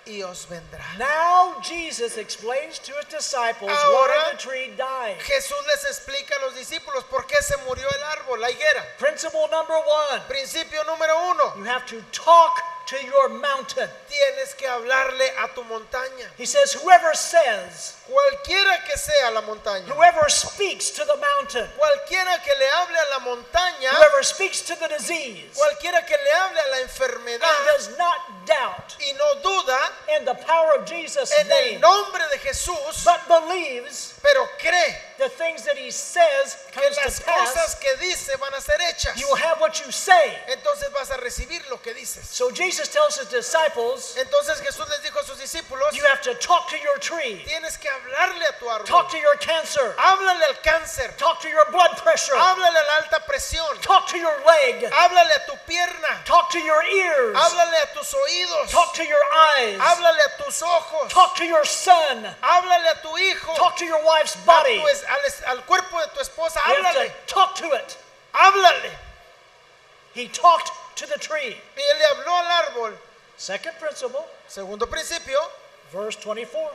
y os vendrá. Now Jesus explains to his disciples Ahora, why the tree died. Jesús les explica a los discípulos por qué se murió el árbol, la higuera. Principle number 1, Principio número 1, you have to talk to your mountain. tienes que hablarle a tu montaña. He says, whoever says, Cualquiera que sea la montaña, whoever speaks to the mountain, cualquiera que le hable a la montaña, whoever speaks to the disease, cualquiera que le hable a la and enfermedad does not doubt y no duda in the power of Jesus' en el name, nombre de Jesús, but believes pero cree the things that he says que comes las to cosas pass, que dice van a ser hechas, you will have what you say. entonces vas a recibir lo que dices. So Jesus tells his disciples, Entonces Jesús les dijo a sus discípulos, you have to talk to your tree, tienes que hablarle a tu árbol, talk to your cancer, háblale al cáncer, talk to your blood pressure, háblale a la alta presión, talk to your leg, háblale a tu pierna, talk to your ears, háblale a tus oídos, talk to your eyes, háblale a tus ojos, talk to your son, háblale a tu hijo, talk to your wife's a body. tu al cuerpo de tu esposa, You have háblale, to talk to it. háblale. He talked to the tree. Y él le habló al árbol. Second principle, Segundo principio, verse 24.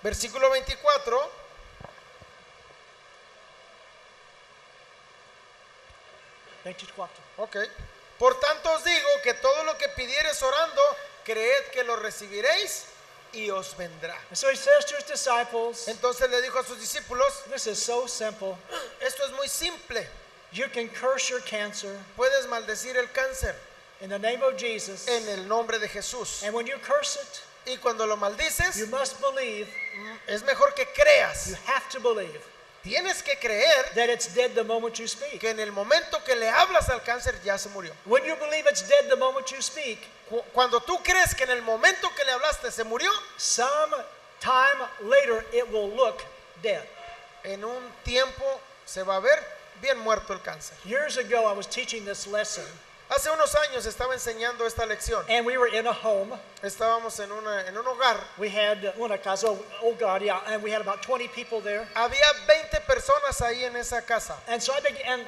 versículo 24. 24. Ok. Por tanto os digo que todo lo que pidiereis orando, creed que lo recibiréis y os vendrá. And so he says to his disciples, Entonces le dijo a sus discípulos, this is so simple. esto es muy simple. You can curse your cancer Puedes maldecir el cáncer in the name of Jesus. en el nombre de Jesús. And when you curse it, Y cuando lo maldices, you must believe, es mejor que you creas. have to believe Tienes que creer that it's dead the moment you speak. que en el momento que le hablas al cáncer ya se murió. When you believe it's dead the moment you speak, Cuando tú crees que en el momento que le hablaste se murió, some time later it will look dead. en un tiempo se va a ver bien muerto el cáncer. Years ago, I was teaching this lesson, Hace unos años estaba enseñando esta lección. and we were in a home. Estábamos en un hogar. We had una casa, hogar, yeah, and we had about 20 people there. Había 20 personas ahí en esa casa. And so I began, and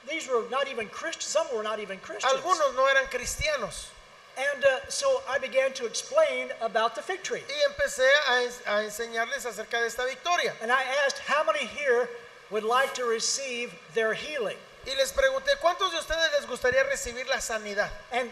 these were not even Christians, some were not even Christians. Algunos no eran cristianos. And so I began to explain about the fig tree. Y empecé a enseñarles acerca de esta victoria. And I asked, how many here would like to receive their healing? Y les pregunté, ¿cuántos de ustedes les gustaría recibir la sanidad? And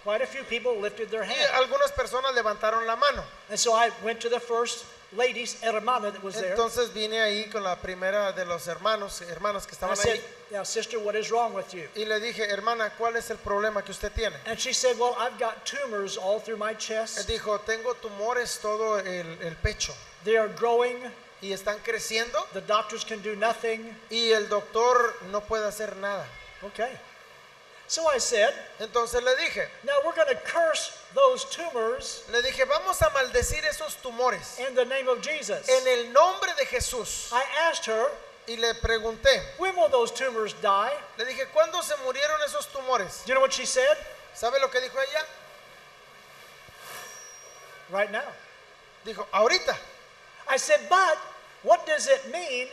quite a few people lifted their Y hand. algunas personas levantaron la mano. And so I went to the first lady's hermana that was there. Entonces vine ahí con la primera de los hermanas que And I estaban said, ahí. now, sister, what is wrong with you? Y le dije, hermana, ¿cuál es el problema que usted tiene? And she said, well, I've got tumors all through my Él chest. dijo, tengo tumores todo el pecho They are growing. y están creciendo The doctors can do nothing. y el doctor no puede hacer nada. Okay. So I said, Entonces le dije, now we're going to curse those tumors vamos a maldecir esos tumores in the name of Jesus. en el nombre de Jesús. I asked her, Y le pregunté, when will those tumors die? le dije, ¿cuándo se murieron esos tumores? Do you know what she said? ¿Sabe lo que dijo ella? Right now. Dijo, ahorita. I said, but what does it mean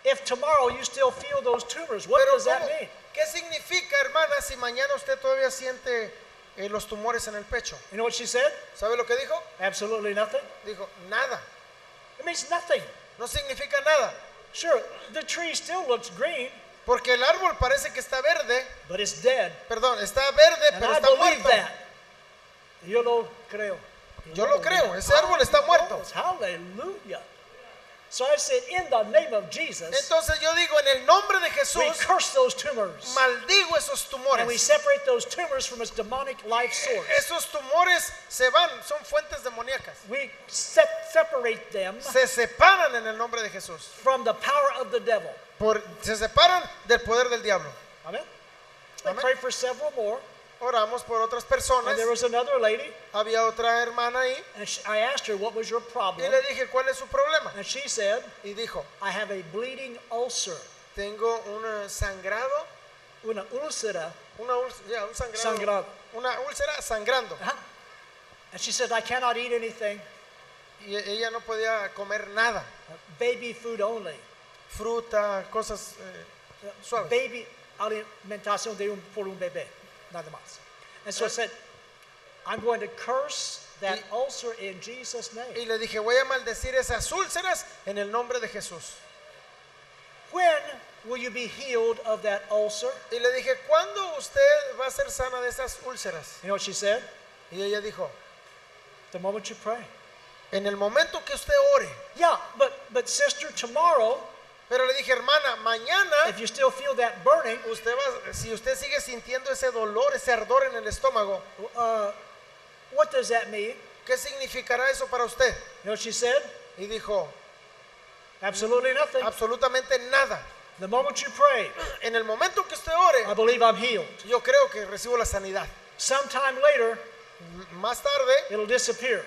if tomorrow you still feel those tumors? What Pero does that ¿cómo? mean? ¿Qué significa, hermana, si mañana usted todavía siente los tumores en el pecho? You know what she said? ¿Sabe lo que dijo? Absolutely nothing. Dijo, nada. It means nothing. no significa nada. Sure, the tree still looks green, Porque el árbol parece que está verde, but it's dead. perdón, está verde, And pero I está believe muerto. that. Yo lo creo. Yo lo creo, ese árbol está muerto. Hallelujah. So I said, in the name of Jesus, Entonces yo digo, en el nombre de we Jesús, curse those tumors. maldigo esos And we tumores. separate those tumors from its demonic life source. Esos tumores se van, son fuentes demoníacas. We separate them Se separan en el nombre de Jesús. from the power of the devil. Se separan del poder del diablo. Amen. We Amen. pray for several more. Oramos por otras personas. And there was another lady, Había otra hermana ahí and I asked her, what was your y problem? le dije, ¿cuál es su problema? And she said, Y dijo, I have a bleeding ulcer. tengo un sangrado, Una úlcera. un sangrado, Sangrado. una úlcera sangrando. Uh-huh. And she said, I cannot eat anything. Y ella no podía comer nada, Baby food only. fruta, cosas suaves. Baby alimentación por un bebé. Nada más. And so I said, I'm going to curse that ulcer in Jesus' name. Y le dije, voy a maldecir esas úlceras en el nombre de Jesús. When will you be healed of that ulcer? Y le dije, ¿cuándo usted va a ser sana de esas úlceras? You know what she said? Y ella dijo, The moment you pray. en el momento que usted ore. Yeah, but sister, tomorrow, Pero le dije, hermana, mañana, if you still feel that burning, si usted sigue sintiendo ese dolor, ese ardor en el estómago, what does that mean? ¿qué significará eso para usted? You know what she said? Y dijo, Absolutely nothing. absolutamente nada. The moment you pray, En el momento que usted I ore, believe I'm healed. yo creo que recibo la sanidad. Sometime later, Más tarde, it'll disappear.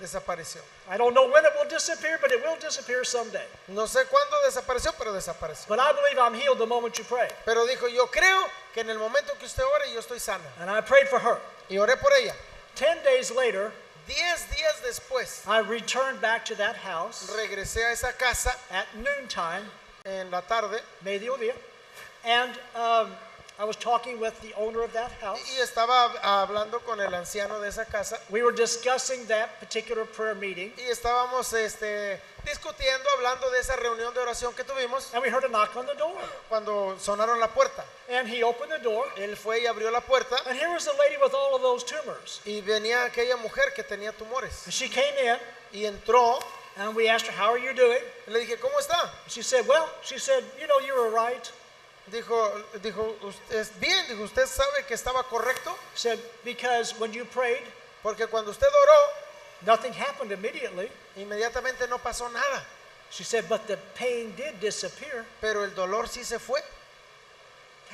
desapareció. I don't know when it will disappear, but it will disappear someday. No sé cuándo desapareció, pero desapareció. But I believe I'm healed the moment you pray. Pero dijo, yo creo que en el momento que usted ore, yo estoy sana. And I prayed for her. Y oré por ella. 10 days later, 10 días después, I returned back to that house regresé a esa casa at noontime, en la tarde mediodía, and I was talking with the owner of that house. y estaba hablando con el anciano de esa casa We were discussing that particular prayer meeting, y estábamos discutiendo, hablando de esa reunión de oración que tuvimos and we heard a knock on the door. cuando sonaron la puerta. And he opened the door, Él fue y abrió la puerta and here was the lady with all of those tumors. y venía aquella mujer que tenía tumores And she came in, y entró and we asked her, how are you doing? y le dije, ¿cómo está? She said, you know, you were right. Dijo, usted, bien, dijo, ¿usted sabe que estaba correcto? Said, because when you prayed, Porque cuando usted oró, nothing happened immediately. inmediatamente no pasó nada, She said, but the pain did disappear. pero el dolor sí se fue.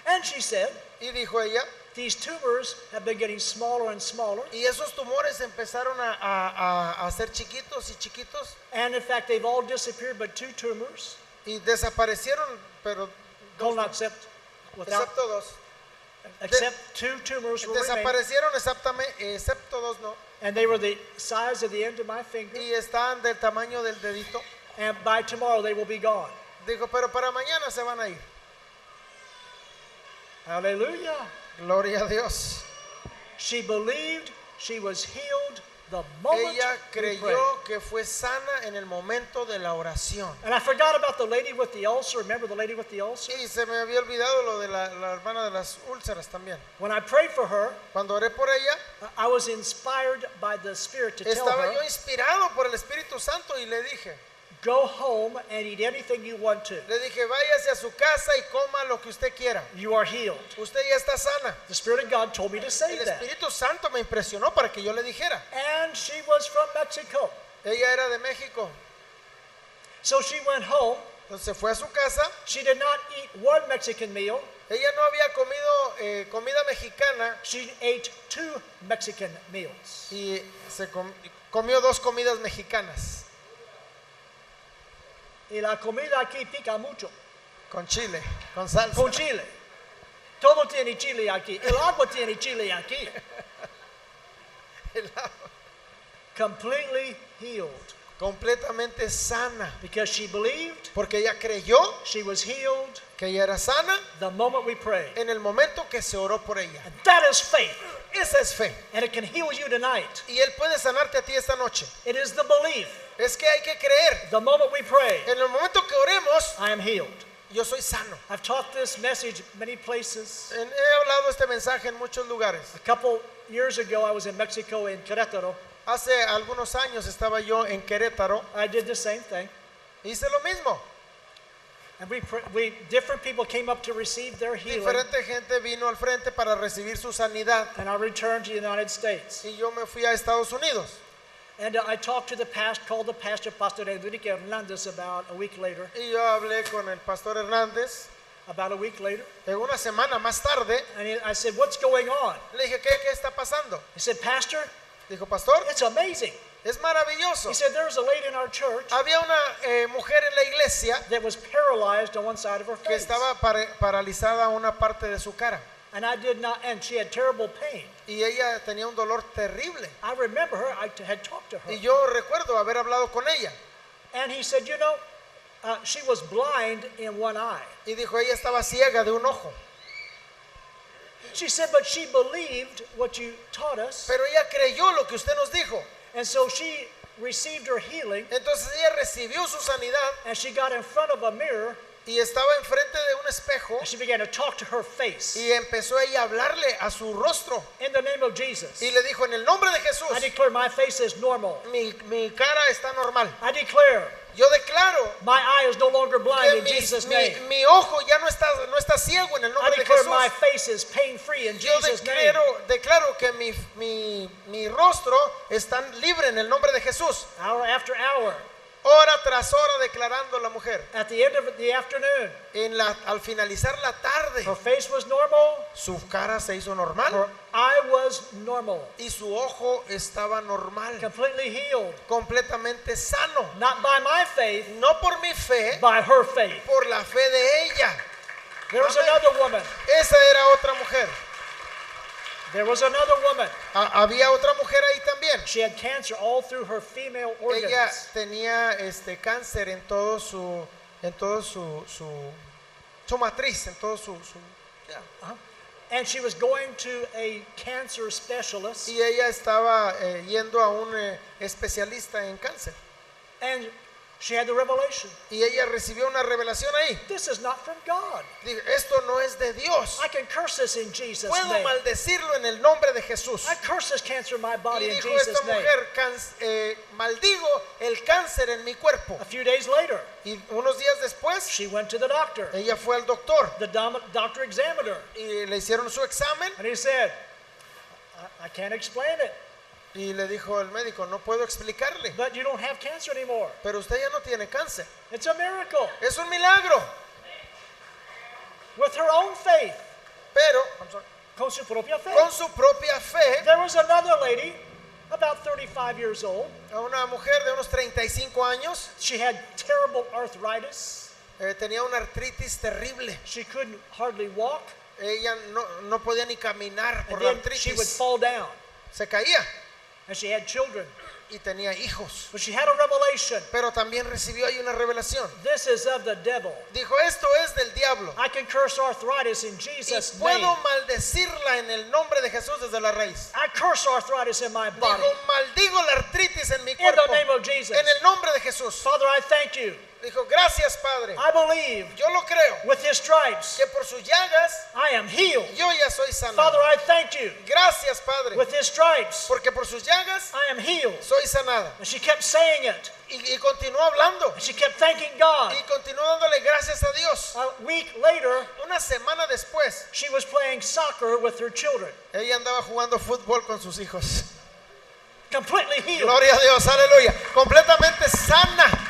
And she said, Y dijo ella, these tumors have been getting smaller and smaller. y esos tumores empezaron a ser chiquitos y chiquitos And in fact, they've all disappeared but 2 tumors. y desaparecieron, pero Colon except without, excepto dos. except 2 tumors were remaining. Desaparecieron exactamente, excepto dos no. And they were the size of the end of my finger. Y están del tamaño del dedito. And by tomorrow, they will be gone. Dijo, pero para mañana se van a ir. Hallelujah. Gloria a Dios. She believed she was healed the moment Ella we prayed. creyó que fue sana en el momento de la oración. And I forgot about the lady with the ulcer. Remember the lady with the ulcer? Y se me había olvidado lo de la hermana de las úlceras también. When I prayed for her, Cuando oré por ella, I was inspired by the Spirit to tell estaba her, yo inspirado por el Espíritu Santo y le dije, go home and eat anything you want to. le dije, váyase a su casa y coma lo que usted quiera. You are healed. Usted ya está sana. The Spirit of God told me to say El that. Espíritu Santo me impresionó para que yo le dijera. And she was from Mexico. Ella era de México. So she went home. Entonces fue a su casa. She did not eat one Mexican meal. Ella no había comido comida mexicana She ate 2 Mexican meals. y comió 2 comidas mexicanas Y la comida aquí pica mucho. con chile, con salsa. Con chile. Todo tiene chile aquí. El agua tiene chile aquí. Completely healed. Completamente sana. Because she believed Porque ella creyó she was healed que ella era sana the moment we prayed. en el momento que se oró por ella. And that is faith. Esa es fe. And it can heal you tonight. Y Él puede sanarte a ti esta noche. It is the belief. Es que hay que creer. The moment we pray, En el momento que oremos, I am healed. yo soy sano. I've taught this message many places. He hablado este mensaje en muchos lugares. A couple years ago, I was in Mexico, in Querétaro. Hace algunos años estaba yo en Querétaro. I did the same thing. Hice lo mismo. And different people came up to receive their healing. Diferente gente vino al frente para recibir su sanidad. And I returned to the United States. Y yo me fui a Estados Unidos. And I talked to the pastor, called the pastor, Pastor Enrique Hernandez, about a week later. Y yo hablé con el pastor Hernández About a week later. una semana más tarde. And I said, what's going on? Le dije, ¿qué está pasando? He said, Pastor, Dijo, pastor, it's amazing. es maravilloso. He said, there was a lady in our church Había una mujer en la iglesia that was paralyzed on one side of her que face. estaba paralizada una parte de su cara. And I did not, and she had terrible pain. Y ella tenía un dolor terrible. I remember her, I had talked to her. Y yo recuerdo haber hablado con ella. And he said, she was blind in one eye. Y dijo, ella estaba ciega de un ojo. She said, but she believed what you taught us. Pero ella creyó lo que usted nos dijo. And so she received her healing, Entonces ella recibió su sanidad and she got in front of a mirror, y estaba enfrente de un espejo and she began to talk to her face. y empezó ella a hablarle a su rostro. In the name of Jesus, Y le dijo, en el nombre de Jesús, I declare my face is normal. mi cara está normal. I declare Yo declaro my eye is no longer blind in que Jesus' name. mi ojo ya no está ciego en el I nombre de declare my Jesús. face is pain-free in Yo Jesus' name. declaro que mi rostro está libre en el nombre de Jesús. Hour after hour, Hora tras hora declarando la mujer. at the end of the afternoon, Al finalizar la tarde, her face was normal, su cara se hizo her normal eye was normal, y su ojo estaba normal, completely healed. completamente sano. Not by my faith, No por mi fe, by her faith. por la fe de ella. There was Amen. another woman. Esa era otra mujer. There was another woman. Había otra mujer ahí también. She had cancer all through her female Ella organs. tenía cáncer en todo su matriz, en todo ya. And she was going to a cancer specialist. Y ella estaba yendo a un especialista en cáncer. And she had the revelation. Y ella recibió una revelación ahí. This is not from God. Dijo, esto no es de Dios. I can curse this in Jesus' Puedo name. maldecirlo en el nombre de Jesús. I curse this cancer in my Y body in dijo Jesus' esta name. mujer, maldigo el cáncer en mi cuerpo. A few days later, Y unos días después, she went to the doctor. ella fue al doctor The doctor examined her. y le hicieron su examen And he said, I can't explain it, y le dijo el médico, no puedo explicarle, but you don't have cancer anymore. pero usted ya no tiene cáncer. It's a miracle. Es un milagro. With her own faith, Pero con su propia fe. con su propia fe, There was another lady, about 35 years old. a una mujer de unos 35 años, She had terrible arthritis. tenía una artritis terrible. She couldn't hardly walk. Ella no podía ni caminar por And la then she would artritis. fall down. Se caía And she had children. y tenía hijos. But she had a revelation. Pero también recibió ahí una revelación. This is of the devil. Dijo, esto es del diablo. I can curse arthritis in Y Jesus' puedo name. maldecirla en el nombre de Jesús desde la raíz. I curse arthritis in my body. Dijo, maldigo la artritis en mi In cuerpo. the name of Jesus. En el nombre de Jesús. Father, I thank you. Dijo, gracias Padre. I believe Yo lo creo. with his stripes Que por sus llagas I am healed. yo ya soy sano. Father, I thank you. Gracias Padre. With his stripes Porque por sus llagas I am healed. soy sanada. And she kept saying it. Y continuó hablando. And she kept thanking God. Y continuó dándole gracias a Dios. A week later, Una semana después, she was playing soccer with her children. ella andaba jugando fútbol con sus hijos. Completely healed. Gloria a Dios, aleluya. Completamente sana.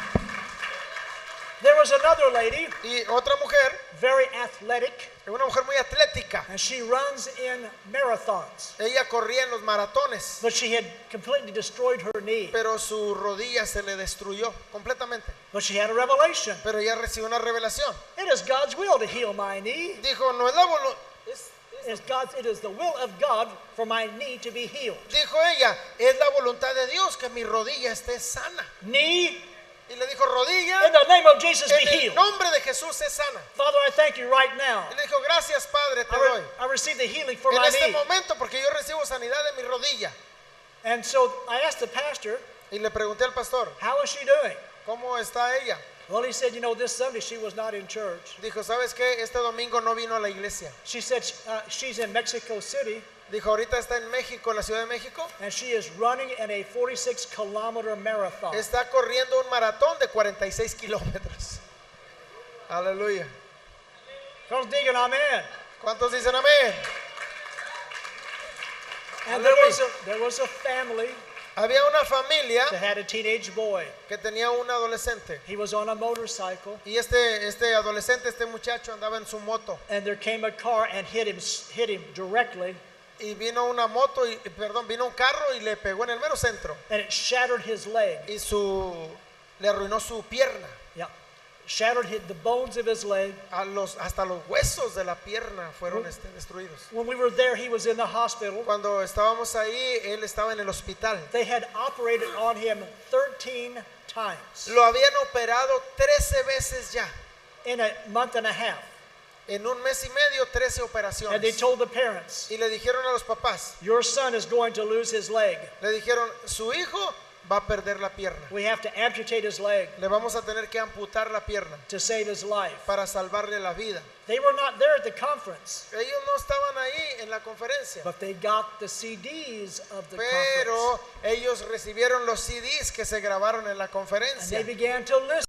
There was another lady, Y otra mujer, very athletic, una mujer muy atlética. and she runs in marathons. Ella corría en los maratones, But she had completely destroyed her knee. pero su rodilla se le destruyó completamente. But she had a revelation. Pero ella recibió una revelación. It is God's will to heal my knee. Dijo, no es la voluntad. It is the will of God for my knee to be healed. Dijo ella, es la voluntad de Dios que mi rodilla esté sana. Knee, Y le dijo, rodilla, In the name of Jesus, be en el healed. nombre de Jesús es sana. Father, I thank you right now. Y le dijo, gracias Padre, te doy. I receive the healing for En my este knee. momento, porque yo recibo sanidad de mi rodilla. And so I asked the pastor, Y le pregunté al pastor, how is she doing? ¿cómo está ella? Well, he said, you know, this Sunday she was not in church. Dijo, ¿sabes qué? Este domingo no vino a la iglesia. She said she's in Mexico City, Dijo, ahorita está en México, en la Ciudad de México. and she is running in a 46-kilometer marathon. Está corriendo un maratón de 46 kilómetros. Aleluya. ¿Cuántos digan amén? ¿Cuántos dicen amén? And there was a family Había una familia that had a teenage boy. que tenía un adolescente. He was on a motorcycle, Y este adolescente, este muchacho andaba en su moto. and there came a car and hit him directly, Y vino una moto, vino un carro y le pegó en el mero centro. and it shattered his leg. Y le arruinó su pierna. Yeah, shattered the bones of his leg. Hasta los huesos de la pierna fueron destruidos. When we were there, he was in the hospital. Cuando estábamos ahí, él estaba en el hospital. They had operated on him 13 times Lo habían operado 13 veces ya. in a month and a half. En un mes y medio, 13 And they operaciones. told the parents, Y le dijeron a los papás, your son is going to lose his leg. le dijeron, su hijo va a perder la pierna. We have to amputate his leg Le vamos a tener que amputar la pierna to save his life. para salvarle la vida. They were not there at the conference, Ellos no estaban ahí en la conferencia, but they got the CDs of the conference. pero ellos recibieron los CDs que se grabaron en la And conferencia. they began to listen.